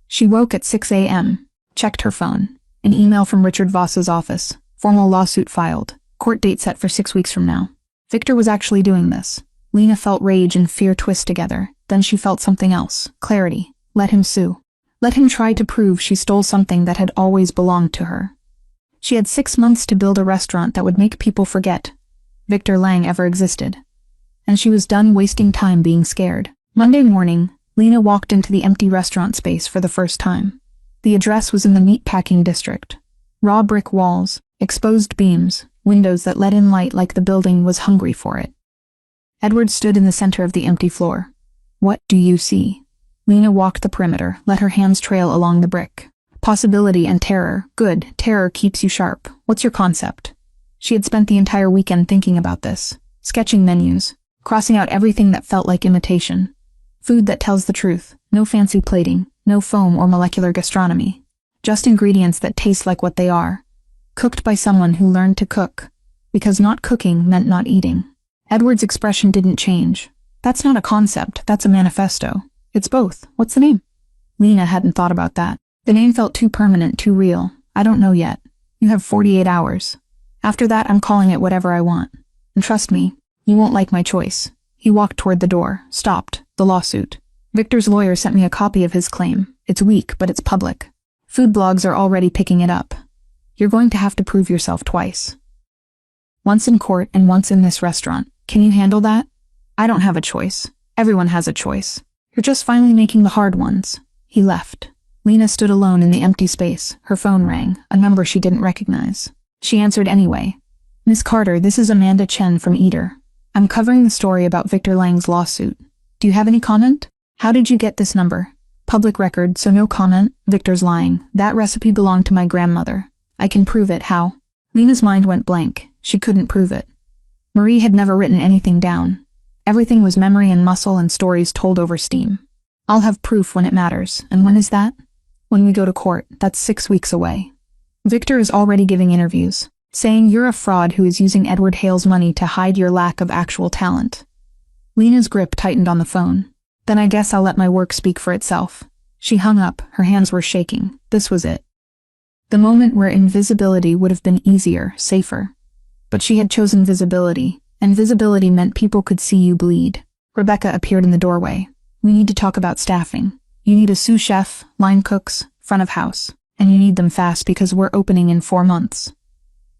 She woke at 6 a.m., checked her phone. An email from Richard Voss's office. Formal lawsuit filed. Court date set for 6 weeks from now. Victor was actually doing this. Lena felt rage and fear twist together. Then she felt something else. Clarity. Let him sue. Let him try to prove she stole something that had always belonged to her. She had 6 months to build a restaurant that would make people forget Victor Lang ever existed. And she was done wasting time being scared. Monday morning, Lena walked into the empty restaurant space for the first time. The address was in the meatpacking district. Raw brick walls, exposed beams, windows that let in light like the building was hungry for it. Edward stood in the center of the empty floor. What do you see? Lena walked the perimeter, let her hands trail along the brick. Possibility and terror. Good, terror keeps you sharp. What's your concept? She had spent the entire weekend thinking about this, sketching menus, crossing out everything that felt like imitation. Food that tells the truth, no fancy plating, no foam or molecular gastronomy. Just ingredients that taste like what they are. Cooked by someone who learned to cook. Because not cooking meant not eating. Edward's expression didn't change. That's not a concept, that's a manifesto. It's both. What's the name? Lena hadn't thought about that. The name felt too permanent, too real. I don't know yet. You have 48 hours. After that, I'm calling it whatever I want. And trust me, you won't like my choice. He walked toward the door, stopped. The lawsuit. Victor's lawyer sent me a copy of his claim. It's weak, but it's public. Food blogs are already picking it up. You're going to have to prove yourself twice. Once in court and once in this restaurant. Can you handle that? I don't have a choice. Everyone has a choice. You're just finally making the hard ones. He left. Lena stood alone in the empty space. Her phone rang, a number she didn't recognize. She answered anyway. Miss Carter, this is Amanda Chen from Eater. I'm covering the story about Victor Lang's lawsuit. Do you have any comment? How did you get this number? Public record, so no comment. Victor's lying. That recipe belonged to my grandmother. I can prove it. How? Lena's mind went blank. She couldn't prove it. Marie had never written anything down. Everything was memory and muscle and stories told over steam. I'll have proof when it matters. And when is that? When we go to court. That's 6 weeks away. Victor is already giving interviews, saying you're a fraud who is using Edward Hale's money to hide your lack of actual talent. Lena's grip tightened on the phone. Then I guess I'll let my work speak for itself. She hung up, her hands were shaking. This was it. The moment where invisibility would have been easier, safer. But she had chosen visibility, and visibility meant people could see you bleed. Rebecca appeared in the doorway. We need to talk about staffing. You need a sous chef, line cooks, front of house. And you need them fast because we're opening in 4 months.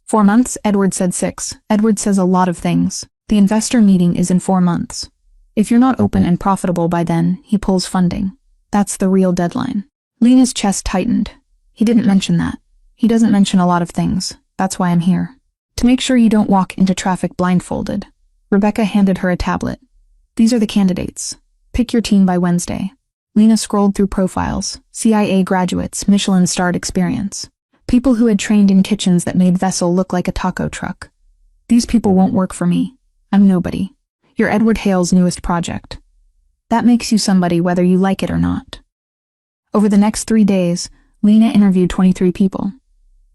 4 months? Edward said 6. Edward says a lot of things. The investor meeting is in 4 months. If you're not open and profitable by then, he pulls funding. That's the real deadline. Lena's chest tightened. He didn't mention that. He doesn't mention a lot of things. That's why I'm here. To make sure you don't walk into traffic blindfolded. Rebecca handed her a tablet. These are the candidates. Pick your team by Wednesday. Lena scrolled through profiles. CIA graduates, Michelin-starred experience. People who had trained in kitchens that made Vessel look like a taco truck. These people won't work for me. I'm nobody. You're Edward Hale's newest project. That makes you somebody whether you like it or not. Over the next 3 days, Lena interviewed 23 people.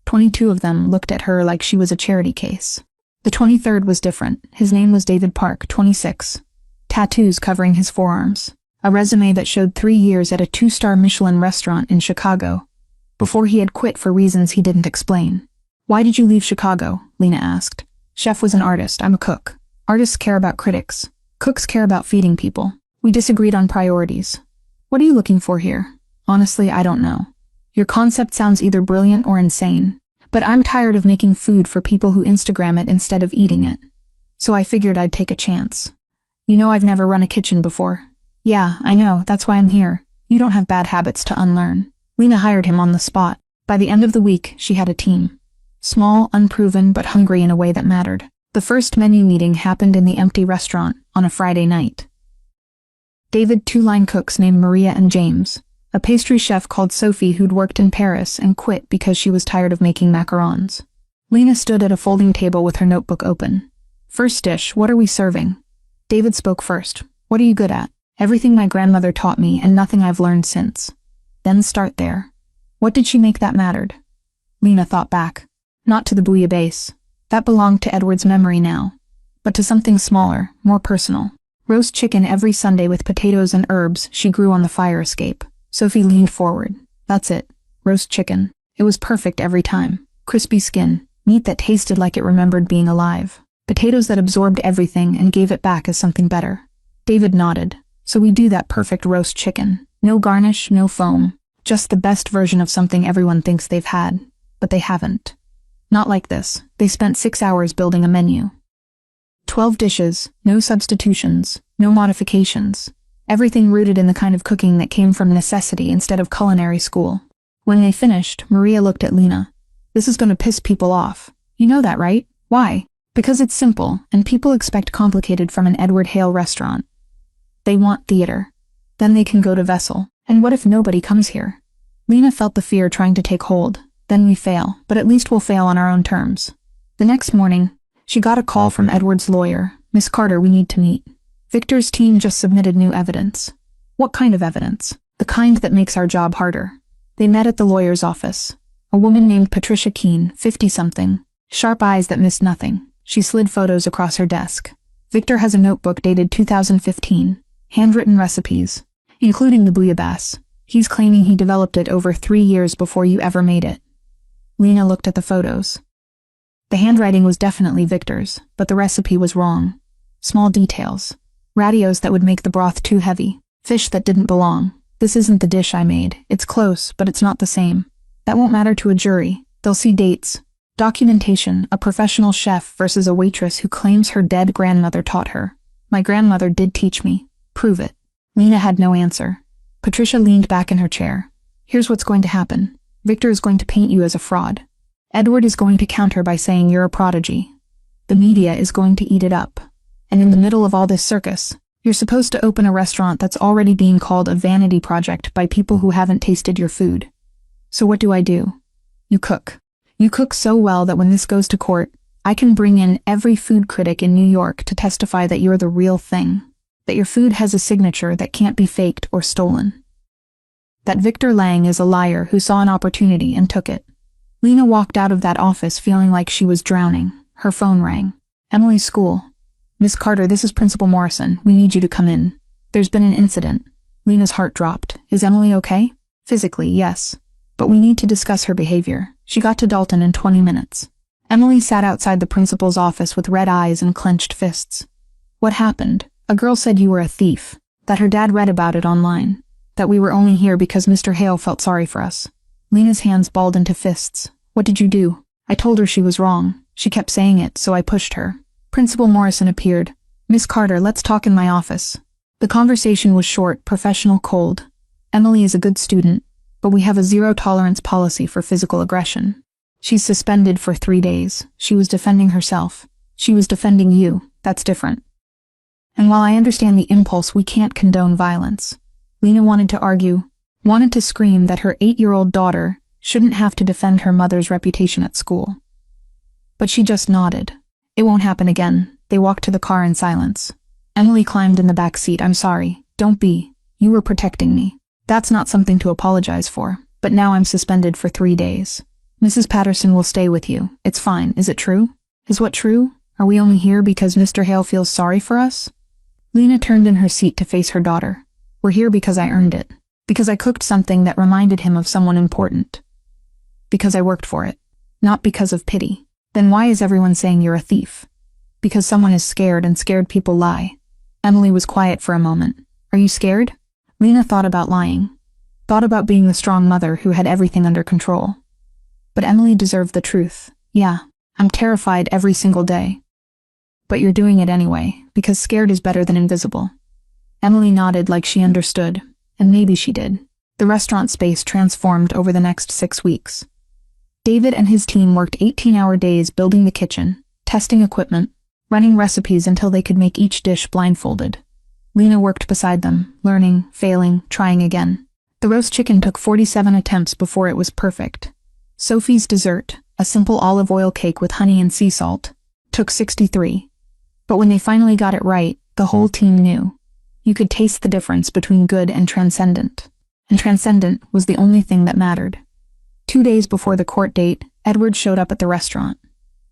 22 of them looked at her like she was a charity case. The 23rd was different. His name was David Park, 26. Tattoos covering his forearms. A resume that showed 3 years at a 2-star Michelin restaurant in Chicago, before he had quit for reasons he didn't explain. Why did you leave Chicago? Lena asked. Chef was an artist, I'm a cook. Artists care about critics. Cooks care about feeding people. We disagreed on priorities. What are you looking for here? Honestly, I don't know. Your concept sounds either brilliant or insane, but I'm tired of making food for people who Instagram it instead of eating it. So I figured I'd take a chance. You know I've never run a kitchen before. Yeah, I know, that's why I'm here. You don't have bad habits to unlearn. Lena hired him on the spot. By the end of the week, she had a team. Small, unproven, but hungry in a way that mattered. The first menu meeting happened in the empty restaurant on a Friday night. David, 2 line cooks named Maria and James. A pastry chef called Sophie who'd worked in Paris and quit because she was tired of making macarons. Lena stood at a folding table with her notebook open. First dish, what are we serving? David spoke first. What are you good at? Everything my grandmother taught me and nothing I've learned since. Then start there. What did she make that mattered? Lena thought back. Not to the bouillabaisse. That belonged to Edward's memory now. But to something smaller, more personal. Roast chicken every Sunday with potatoes and herbs she grew on the fire escape. Sophie leaned forward. That's it. Roast chicken. It was perfect every time. Crispy skin, meat that tasted like it remembered being alive. Potatoes that absorbed everything and gave it back as something better. David nodded. So we do that perfect roast chicken. No garnish, no foam. Just the best version of something everyone thinks they've had. But they haven't. Not like this. They spent 6 hours building a menu. 12 dishes, no substitutions, no modifications. Everything rooted in the kind of cooking that came from necessity instead of culinary school. When they finished, Maria looked at Lena. This is going to piss people off. You know that, right? Why? Because it's simple, and people expect complicated from an Edward Hale restaurant. They want theater. Then they can go to Vessel. And what if nobody comes here? Lena felt the fear trying to take hold. Then we fail, but at least we'll fail on our own terms. The next morning, she got a call from Edward's lawyer. Miss Carter, we need to meet. Victor's team just submitted new evidence. What kind of evidence? The kind that makes our job harder. They met at the lawyer's office. A woman named Patricia Keene, 50-something. Sharp eyes that missed nothing. She slid photos across her desk. Victor has a notebook dated 2015. Handwritten recipes, including the bouillabaisse. He's claiming he developed it over 3 years before you ever made it. Lena looked at the photos. The handwriting was definitely Victor's, but the recipe was wrong. Small details. Radios that would make the broth too heavy. Fish that didn't belong. This isn't the dish I made. It's close, but it's not the same. That won't matter to a jury. They'll see dates. Documentation, a professional chef versus a waitress who claims her dead grandmother taught her. My grandmother did teach me. Prove it. Lena had no answer. Patricia leaned back in her chair. Here's what's going to happen. Victor is going to paint you as a fraud. Edward is going to counter by saying you're a prodigy. The media is going to eat it up. And in the middle of all this circus, you're supposed to open a restaurant that's already being called a vanity project by people who haven't tasted your food. So what do? You cook. You cook so well that when this goes to court, I can bring in every food critic in New York to testify that you're the real thing. That your food has a signature that can't be faked or stolen. That Victor Lang is a liar who saw an opportunity and took it. Lena walked out of that office feeling like she was drowning. Her phone rang. Emily's school. Miss Carter, this is Principal Morrison. We need you to come in. There's been an incident. Lena's heart dropped. Is Emily okay? Physically, yes. But we need to discuss her behavior. She got to Dalton in 20 minutes. Emily sat outside the principal's office with red eyes and clenched fists. What happened? A girl said you were a thief. That her dad read about it online. That we were only here because Mr. Hale felt sorry for us. Lena's hands balled into fists. What did you do? I told her she was wrong. She kept saying it, so I pushed her. Principal Morrison appeared. Miss Carter, let's talk in my office. The conversation was short, professional, cold. Emily is a good student, but we have a zero-tolerance policy for physical aggression. She's suspended for 3 days. She was defending herself. She was defending you. That's different. And while I understand the impulse, we can't condone violence. Lena wanted to argue, wanted to scream that her 8-year-old daughter shouldn't have to defend her mother's reputation at school. But she just nodded. It won't happen again. They walked to the car in silence. Emily climbed in the back seat. I'm sorry. Don't be. You were protecting me. That's not something to apologize for. But now I'm suspended for 3 days. Mrs. Patterson will stay with you. It's fine. Is it true? Is what true? Are we only here because Mr. Hale feels sorry for us? Lena turned in her seat to face her daughter. We're here because I earned it. Because I cooked something that reminded him of someone important. Because I worked for it. Not because of pity. Then why is everyone saying you're a thief? Because someone is scared and scared people lie. Emily was quiet for a moment. Are you scared? Lena thought about lying. Thought about being the strong mother who had everything under control. But Emily deserved the truth. Yeah, I'm terrified every single day. But you're doing it anyway, because scared is better than invisible. Emily nodded like she understood, and maybe she did. The restaurant space transformed over the next 6 weeks. David and his team worked 18-hour days building the kitchen, testing equipment, running recipes until they could make each dish blindfolded. Lena worked beside them, learning, failing, trying again. The roast chicken took 47 attempts before it was perfect. Sophie's dessert, a simple olive oil cake with honey and sea salt, took 63. But when they finally got it right, the whole team knew. You could taste the difference between good and transcendent. And transcendent was the only thing that mattered. 2 days before the court date, Edward showed up at the restaurant.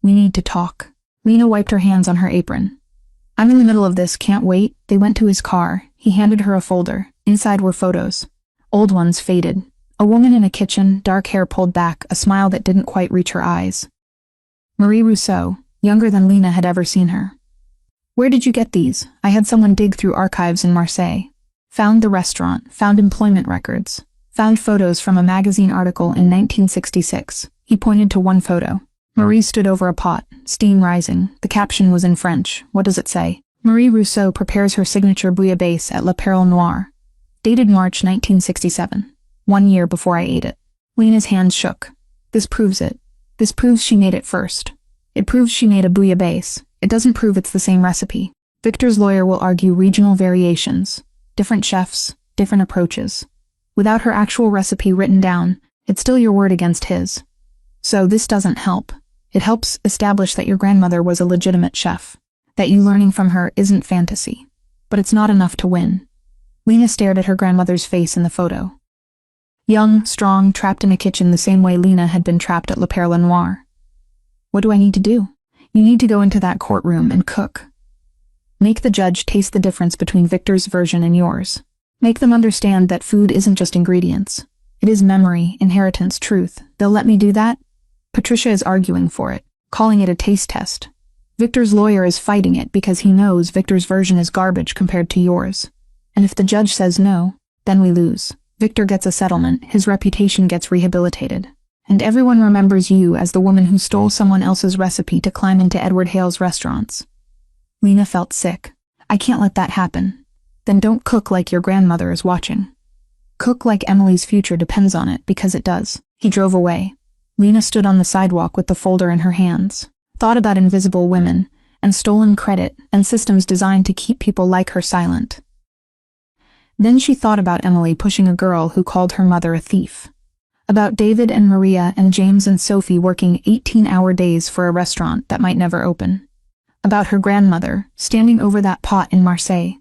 "We need to talk." Lena wiped her hands on her apron. "I'm in the middle of this, can't wait." They went to his car. He handed her a folder. Inside were photos. Old ones, faded. A woman in a kitchen, dark hair pulled back, a smile that didn't quite reach her eyes. Marie Rousseau, younger than Lena had ever seen her. "Where did you get these?" "I had someone dig through archives in Marseille. Found the restaurant, found employment records, found photos from a magazine article in 1966. He pointed to one photo. Marie stood over a pot, steam rising. The caption was in French. What does it say? "Marie Rousseau prepares her signature bouillabaisse at La Perle Noire. Dated March 1967. 1 year before I ate it." Lena's hands shook. "This proves it. This proves she made it first. It proves she made a bouillabaisse. It doesn't prove it's the same recipe." Victor's lawyer will argue regional variations. Different chefs, different approaches. Without her actual recipe written down, it's still your word against his. So this doesn't help. It helps establish that your grandmother was a legitimate chef, that you learning from her isn't fantasy. But it's not enough to win. Lena stared at her grandmother's face in the photo. Young, strong, trapped in a kitchen the same way Lena had been trapped at La Perle Noire. "What do I need to do?" "You need to go into that courtroom and cook. Make the judge taste the difference between Victor's version and yours. Make them understand that food isn't just ingredients. It is memory, inheritance, truth. They'll let me do that?" Patricia is arguing for it, calling it a taste test. Victor's lawyer is fighting it because he knows Victor's version is garbage compared to yours. And if the judge says no, then we lose. Victor gets a settlement, his reputation gets rehabilitated. And everyone remembers you as the woman who stole someone else's recipe to climb into Edward Hale's restaurants. Lena felt sick. "I can't let that happen." "Then don't cook like your grandmother is watching. Cook like Emily's future depends on it, because it does." He drove away. Lena stood on the sidewalk with the folder in her hands, thought about invisible women, and stolen credit, and systems designed to keep people like her silent. Then she thought about Emily pushing a girl who called her mother a thief. About David and Maria and James and Sophie working 18-hour days for a restaurant that might never open. About her grandmother, standing over that pot in Marseille,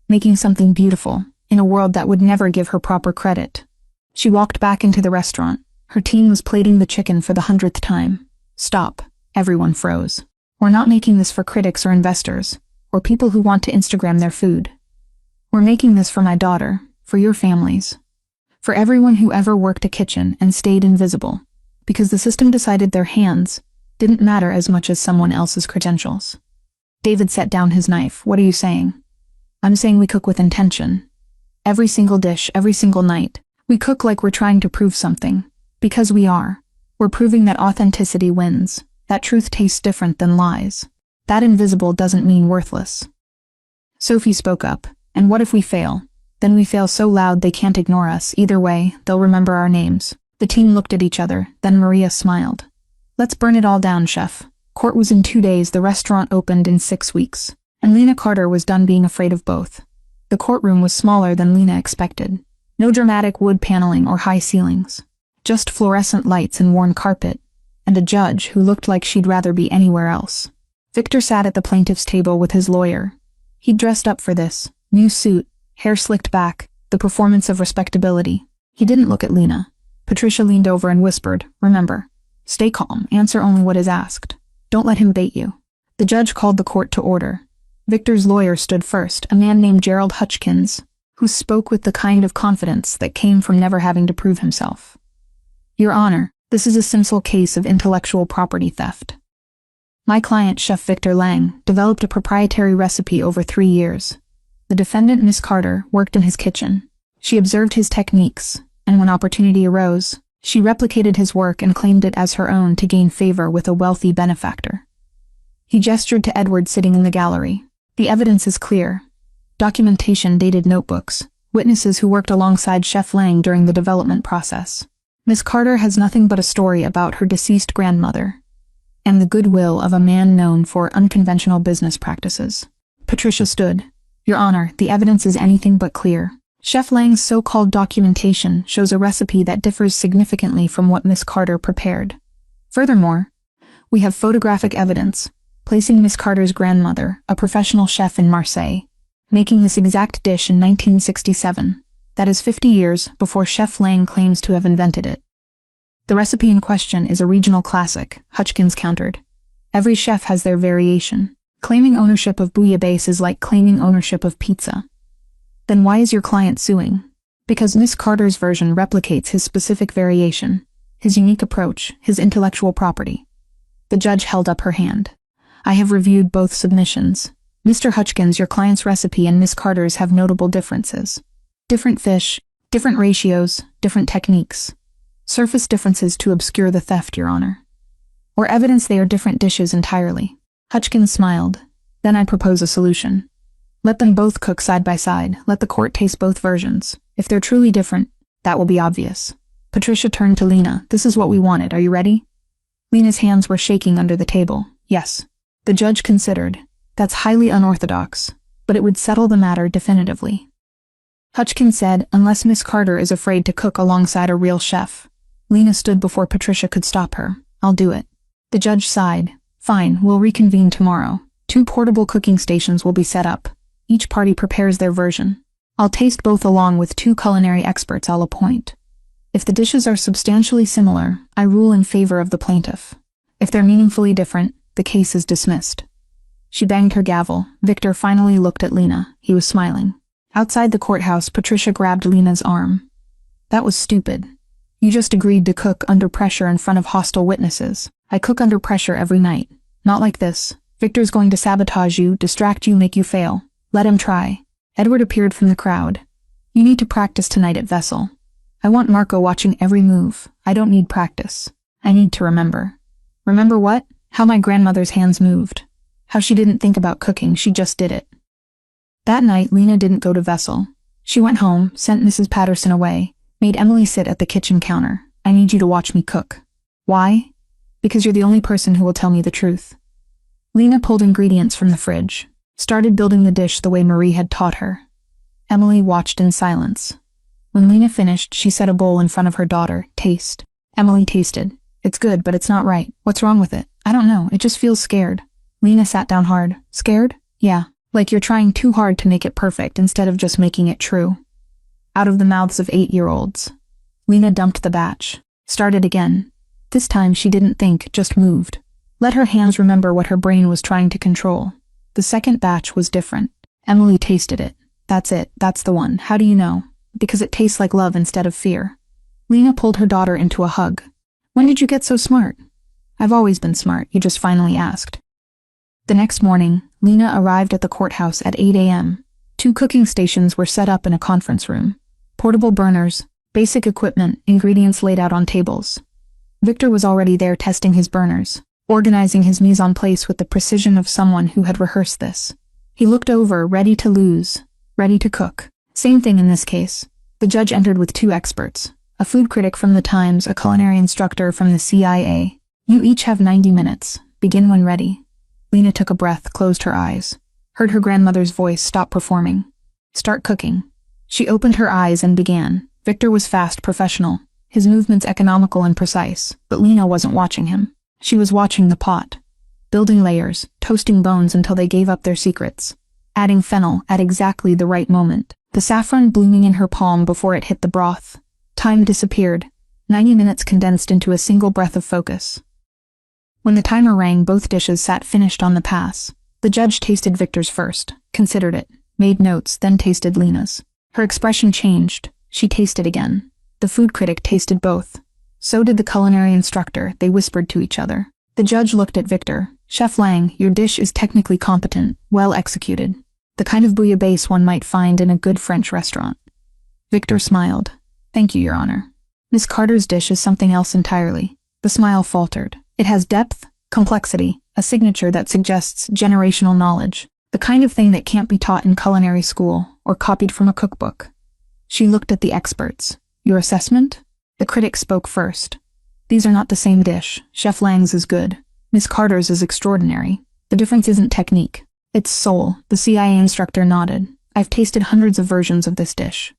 making something beautiful, in a world that would never give her proper credit. She walked back into the restaurant. Her team was plating the chicken for the 100th time. "Stop." Everyone froze. "We're not making this for critics or investors, or people who want to Instagram their food. We're making this for my daughter, for your families, for everyone who ever worked a kitchen and stayed invisible, because the system decided their hands didn't matter as much as someone else's credentials." David set down his knife. "What are you saying?" "I'm saying we cook with intention. Every single dish, every single night. We cook like we're trying to prove something. Because we are. We're proving that authenticity wins, that truth tastes different than lies. That invisible doesn't mean worthless." Sophie spoke up. "And what if we fail? Then we fail so loud they can't ignore us. Either way, they'll remember our names." The team looked at each other, then Maria smiled. "Let's burn it all down, chef." Court was in 2 days, the restaurant opened in 6 weeks. And Lena Carter was done being afraid of both. The courtroom was smaller than Lena expected. No dramatic wood paneling or high ceilings. Just fluorescent lights and worn carpet, and a judge who looked like she'd rather be anywhere else. Victor sat at the plaintiff's table with his lawyer. He'd dressed up for this. New suit, hair slicked back, the performance of respectability. He didn't look at Lena. Patricia leaned over and whispered, "Remember, stay calm, answer only what is asked. Don't let him bait you." The judge called the court to order. Victor's lawyer stood first, a man named Gerald Hutchkins, who spoke with the kind of confidence that came from never having to prove himself. "Your Honor, this is a simple case of intellectual property theft. My client, Chef Victor Lang, developed a proprietary recipe over 3 years. The defendant, Miss Carter, worked in his kitchen. She observed his techniques, and when opportunity arose, she replicated his work and claimed it as her own to gain favor with a wealthy benefactor." He gestured to Edward sitting in the gallery. "The evidence is clear. Documentation, dated notebooks, witnesses who worked alongside Chef Lang during the development process. Miss Carter has nothing but a story about her deceased grandmother, and the goodwill of a man known for unconventional business practices." Patricia stood. "Your Honor, the evidence is anything but clear. Chef Lang's so-called documentation shows a recipe that differs significantly from what Miss Carter prepared. Furthermore, we have photographic evidence, placing Miss Carter's grandmother, a professional chef in Marseille, making this exact dish in 1967. That is 50 years before Chef Lang claims to have invented it. The recipe in question is a regional classic, Hutchins countered. Every chef has their variation. Claiming ownership of bouillabaisse is like claiming ownership of pizza. Then why is your client suing? Because Miss Carter's version replicates his specific variation, his unique approach, his intellectual property. The judge held up her hand. I have reviewed both submissions. Mr. Hutchins, your client's recipe and Miss Carter's have notable differences. Different fish, different ratios, different techniques. Surface differences to obscure the theft, Your Honor. Or evidence they are different dishes entirely. Hutchins smiled. Then I propose a solution. Let them both cook side by side. Let the court taste both versions. If they're truly different, that will be obvious. Patricia turned to Lena. This is what we wanted. Are you ready? Lena's hands were shaking under the table. Yes. The judge considered. That's highly unorthodox, but it would settle the matter definitively. Hutchins said, unless Miss Carter is afraid to cook alongside a real chef. Lena stood before Patricia could stop her. I'll do it. The judge sighed. Fine, we'll reconvene tomorrow. 2 portable cooking stations will be set up. Each party prepares their version. I'll taste both along with 2 culinary experts I'll appoint. If the dishes are substantially similar, I rule in favor of the plaintiff. If they're meaningfully different, the case is dismissed. She banged her gavel. Victor finally looked at Lena. He was smiling. Outside the courthouse, Patricia grabbed Lena's arm. That was stupid. You just agreed to cook under pressure in front of hostile witnesses. I cook under pressure every night. Not like this. Victor's going to sabotage you, distract you, make you fail. Let him try. Edward appeared from the crowd. You need to practice tonight at Vessel. I want Marco watching every move. I don't need practice. I need to remember. Remember what? How my grandmother's hands moved. How she didn't think about cooking, she just did it. That night, Lena didn't go to Vessel. She went home, sent Mrs. Patterson away, made Emily sit at the kitchen counter. I need you to watch me cook. Why? Because you're the only person who will tell me the truth. Lena pulled ingredients from the fridge, started building the dish the way Marie had taught her. Emily watched in silence. When Lena finished, she set a bowl in front of her daughter. Taste. Emily tasted. It's good, but it's not right. What's wrong with it? I don't know. It just feels scared. Lena sat down hard. Scared? Yeah. Like you're trying too hard to make it perfect instead of just making it true. Out of the mouths of 8-year-olds. Lena dumped the batch. Started again. This time she didn't think, just moved. Let her hands remember what her brain was trying to control. The second batch was different. Emily tasted it. That's it. That's the one. How do you know? Because it tastes like love instead of fear. Lena pulled her daughter into a hug. When did you get so smart? I've always been smart. You just finally asked. The next morning, Lena arrived at the courthouse at 8 a.m. 2 cooking stations were set up in a conference room. Portable burners, basic equipment, ingredients laid out on tables. Victor was already there testing his burners, organizing his mise en place with the precision of someone who had rehearsed this. He looked over, ready to lose, ready to cook. Same thing in this case. The judge entered with 2 experts, a food critic from the Times, a culinary instructor from the CIA. You each have 90 minutes. Begin when ready. Lena took a breath, closed her eyes, heard her grandmother's voice stop performing. Start cooking. She opened her eyes and began. Victor was fast, professional, his movements economical and precise, but Lena wasn't watching him. She was watching the pot. Building layers, toasting bones until they gave up their secrets. Adding fennel at exactly the right moment. The saffron blooming in her palm before it hit the broth. Time disappeared. 90 minutes condensed into a single breath of focus. When the timer rang, both dishes sat finished on the pass. The judge tasted Victor's first, considered it, made notes, then tasted Lena's. Her expression changed. She tasted again. The food critic tasted both. So did the culinary instructor. They whispered to each other. The judge looked at Victor. Chef Lang, your dish is technically competent, well executed. The kind of bouillabaisse one might find in a good French restaurant. Victor smiled. Thank you, Your Honor. Miss Carter's dish is something else entirely. The smile faltered. It has depth, complexity, a signature that suggests generational knowledge. The kind of thing that can't be taught in culinary school or copied from a cookbook. She looked at the experts. Your assessment? The critic spoke first. These are not the same dish. Chef Lang's is good. Miss Carter's is extraordinary. The difference isn't technique. It's soul. The CIA instructor nodded. I've tasted hundreds of versions of this dish.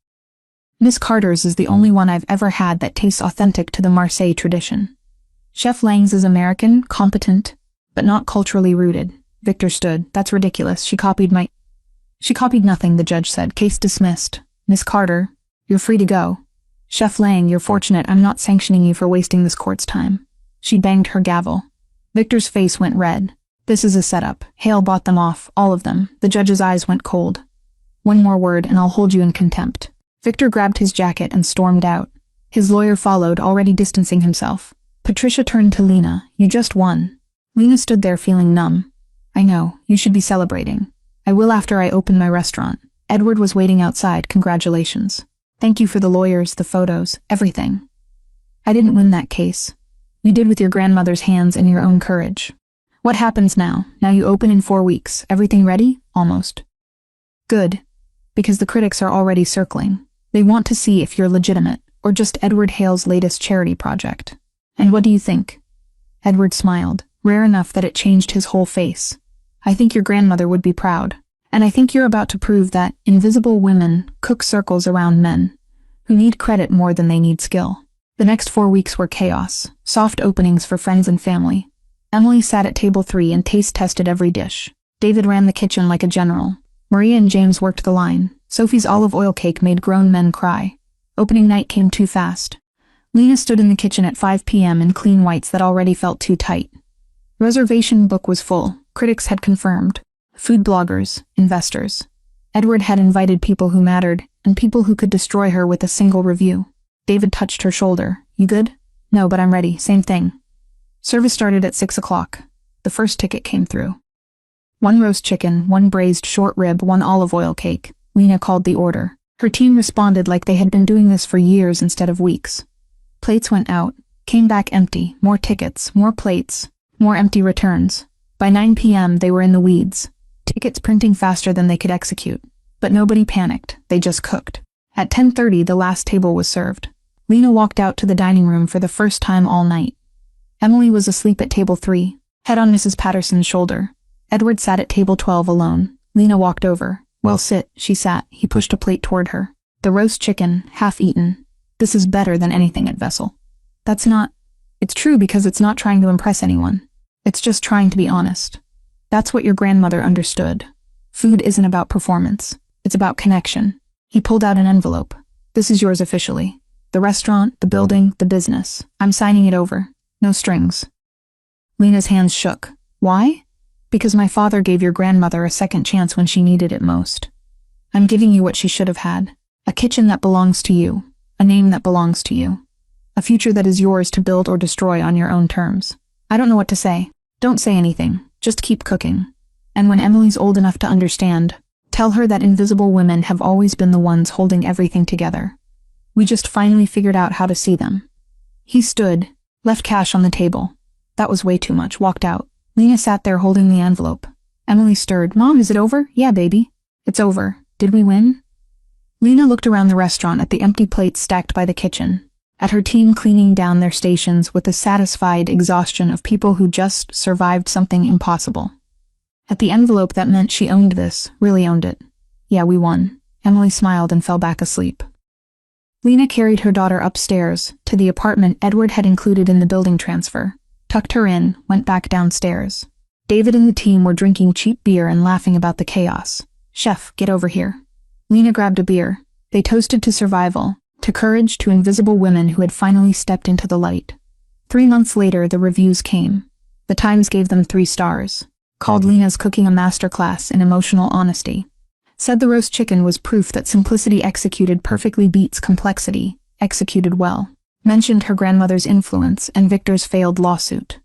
Miss Carter's is the only one I've ever had that tastes authentic to the Marseille tradition. Chef Lang's is American, competent, but not culturally rooted. Victor stood. That's ridiculous. She copied nothing, the judge said. Case dismissed. Miss Carter, you're free to go. Chef Lang, you're fortunate I'm not sanctioning you for wasting this court's time. She banged her gavel. Victor's face went red. This is a setup. Hale bought them off, all of them. The judge's eyes went cold. One more word and I'll hold you in contempt. Victor grabbed his jacket and stormed out. His lawyer followed, already distancing himself. Patricia turned to Lena. You just won. Lena stood there feeling numb. I know, you should be celebrating. I will after I open my restaurant. Edward was waiting outside. Congratulations. Thank you for the lawyers, the photos, everything. I didn't win that case. You did with your grandmother's hands and your own courage. What happens now? Now you open in 4 weeks. Everything ready? Almost. Good. Because the critics are already circling. They want to see if you're legitimate, or just Edward Hale's latest charity project. And what do you think? Edward smiled, rare enough that it changed his whole face. I think your grandmother would be proud. And I think you're about to prove that invisible women cook circles around men, who need credit more than they need skill. The next 4 weeks were chaos, soft openings for friends and family. Emily sat at table 3 and taste-tested every dish. David ran the kitchen like a general. Maria and James worked the line. Sophie's olive oil cake made grown men cry. Opening night came too fast. Lena stood in the kitchen at 5 p.m. in clean whites that already felt too tight. Reservation book was full. Critics had confirmed. Food bloggers, investors. Edward had invited people who mattered, and people who could destroy her with a single review. David touched her shoulder. You good? No, but I'm ready. Same thing. Service started at 6 o'clock. The first ticket came through. 1 roast chicken, 1 braised short rib, 1 olive oil cake. Lena called the order. Her team responded like they had been doing this for years instead of weeks. Plates went out, came back empty, more tickets, more plates, more empty returns. By 9 p.m. they were in the weeds. Tickets printing faster than they could execute. But nobody panicked, they just cooked. At 10:30 the last table was served. Lena walked out to the dining room for the first time all night. Emily was asleep at table 3, head on Mrs. Patterson's shoulder. Edward sat at table 12 alone. Lena walked over. Well, sit, she sat. He pushed a plate toward her. The roast chicken, half eaten. This is better than anything at Vessel. That's not... It's true because it's not trying to impress anyone. It's just trying to be honest. That's what your grandmother understood. Food isn't about performance. It's about connection. He pulled out an envelope. This is yours officially. The restaurant, the building, the business. I'm signing it over. No strings. Lena's hands shook. Why? Because my father gave your grandmother a second chance when she needed it most. I'm giving you what she should have had. A kitchen that belongs to you. A name that belongs to you. A future that is yours to build or destroy on your own terms. I don't know what to say. Don't say anything. Just keep cooking. And when Emily's old enough to understand, tell her that invisible women have always been the ones holding everything together. We just finally figured out how to see them. He stood, left cash on the table. That was way too much, walked out. Lena sat there holding the envelope. Emily stirred. Mom, is it over? Yeah, baby. It's over. Did we win? Lena looked around the restaurant at the empty plates stacked by the kitchen, at her team cleaning down their stations with the satisfied exhaustion of people who just survived something impossible. At the envelope that meant she owned this, really owned it. Yeah, we won. Emily smiled and fell back asleep. Lena carried her daughter upstairs, to the apartment Edward had included in the building transfer, tucked her in, went back downstairs. David and the team were drinking cheap beer and laughing about the chaos. Chef, get over here. Lena grabbed a beer. They toasted to survival, to courage, to invisible women who had finally stepped into the light. 3 months later, the reviews came. The Times gave them 3 stars, called Lena's cooking a masterclass in emotional honesty. Said the roast chicken was proof that simplicity executed perfectly beats complexity, executed well. Mentioned her grandmother's influence and Victor's failed lawsuit.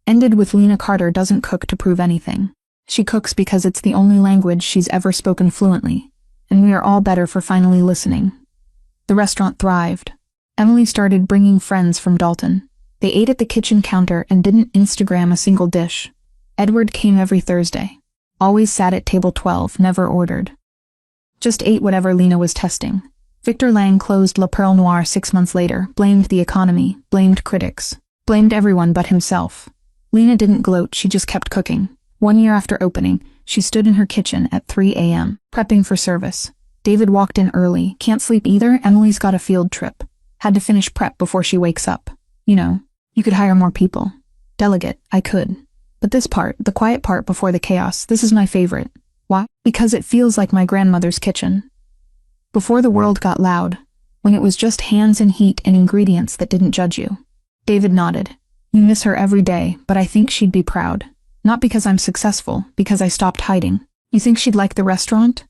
Ended with Lena Carter doesn't cook to prove anything. She cooks because it's the only language she's ever spoken fluently, and we are all better for finally listening. The restaurant thrived. Emily started bringing friends from Dalton. They ate at the kitchen counter and didn't Instagram a single dish. Edward came every Thursday. Always sat at table 12, never ordered. Just ate whatever Lena was testing. Victor Lang closed La Perle Noire 6 months later, blamed the economy, blamed critics, blamed everyone but himself. Lena didn't gloat, she just kept cooking. 1 year after opening, she stood in her kitchen at 3 a.m., prepping for service. David walked in early. Can't sleep either, Emily's got a field trip. Had to finish prep before she wakes up. You know, you could hire more people. Delegate, I could. But this part, the quiet part before the chaos, this is my favorite. Why? Because it feels like my grandmother's kitchen. Before the world got loud, when it was just hands and heat and ingredients that didn't judge you. David nodded. You miss her every day, but I think she'd be proud. Not because I'm successful, because I stopped hiding. You think she'd like the restaurant?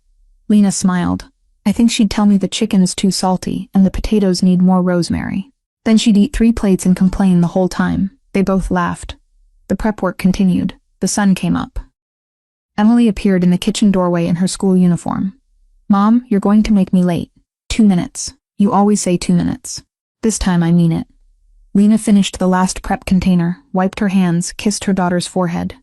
Lena smiled. I think she'd tell me the chicken's too salty and the potatoes need more rosemary. Then she'd eat 3 plates and complain the whole time. They both laughed. The prep work continued. The sun came up. Emily appeared in the kitchen doorway in her school uniform. Mom, you're going to make me late. 2 minutes. You always say 2 minutes. This time I mean it. Lena finished the last prep container, wiped her hands, kissed her daughter's forehead.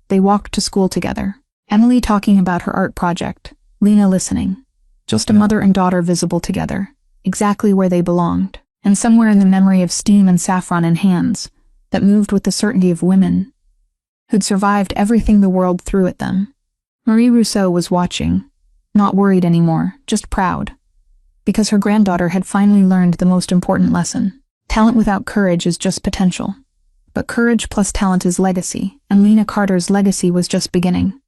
They walked to school together. Emily talking about her art project. Lena listening. Just a mother and daughter visible together. Exactly where they belonged. And somewhere in the memory of steam and saffron in hands that moved with the certainty of women who'd survived everything the world threw at them. Marie Rousseau was watching. Not worried anymore, just proud. Because her granddaughter had finally learned the most important lesson. Talent without courage is just potential. But courage plus talent is legacy, and Lena Carter's legacy was just beginning.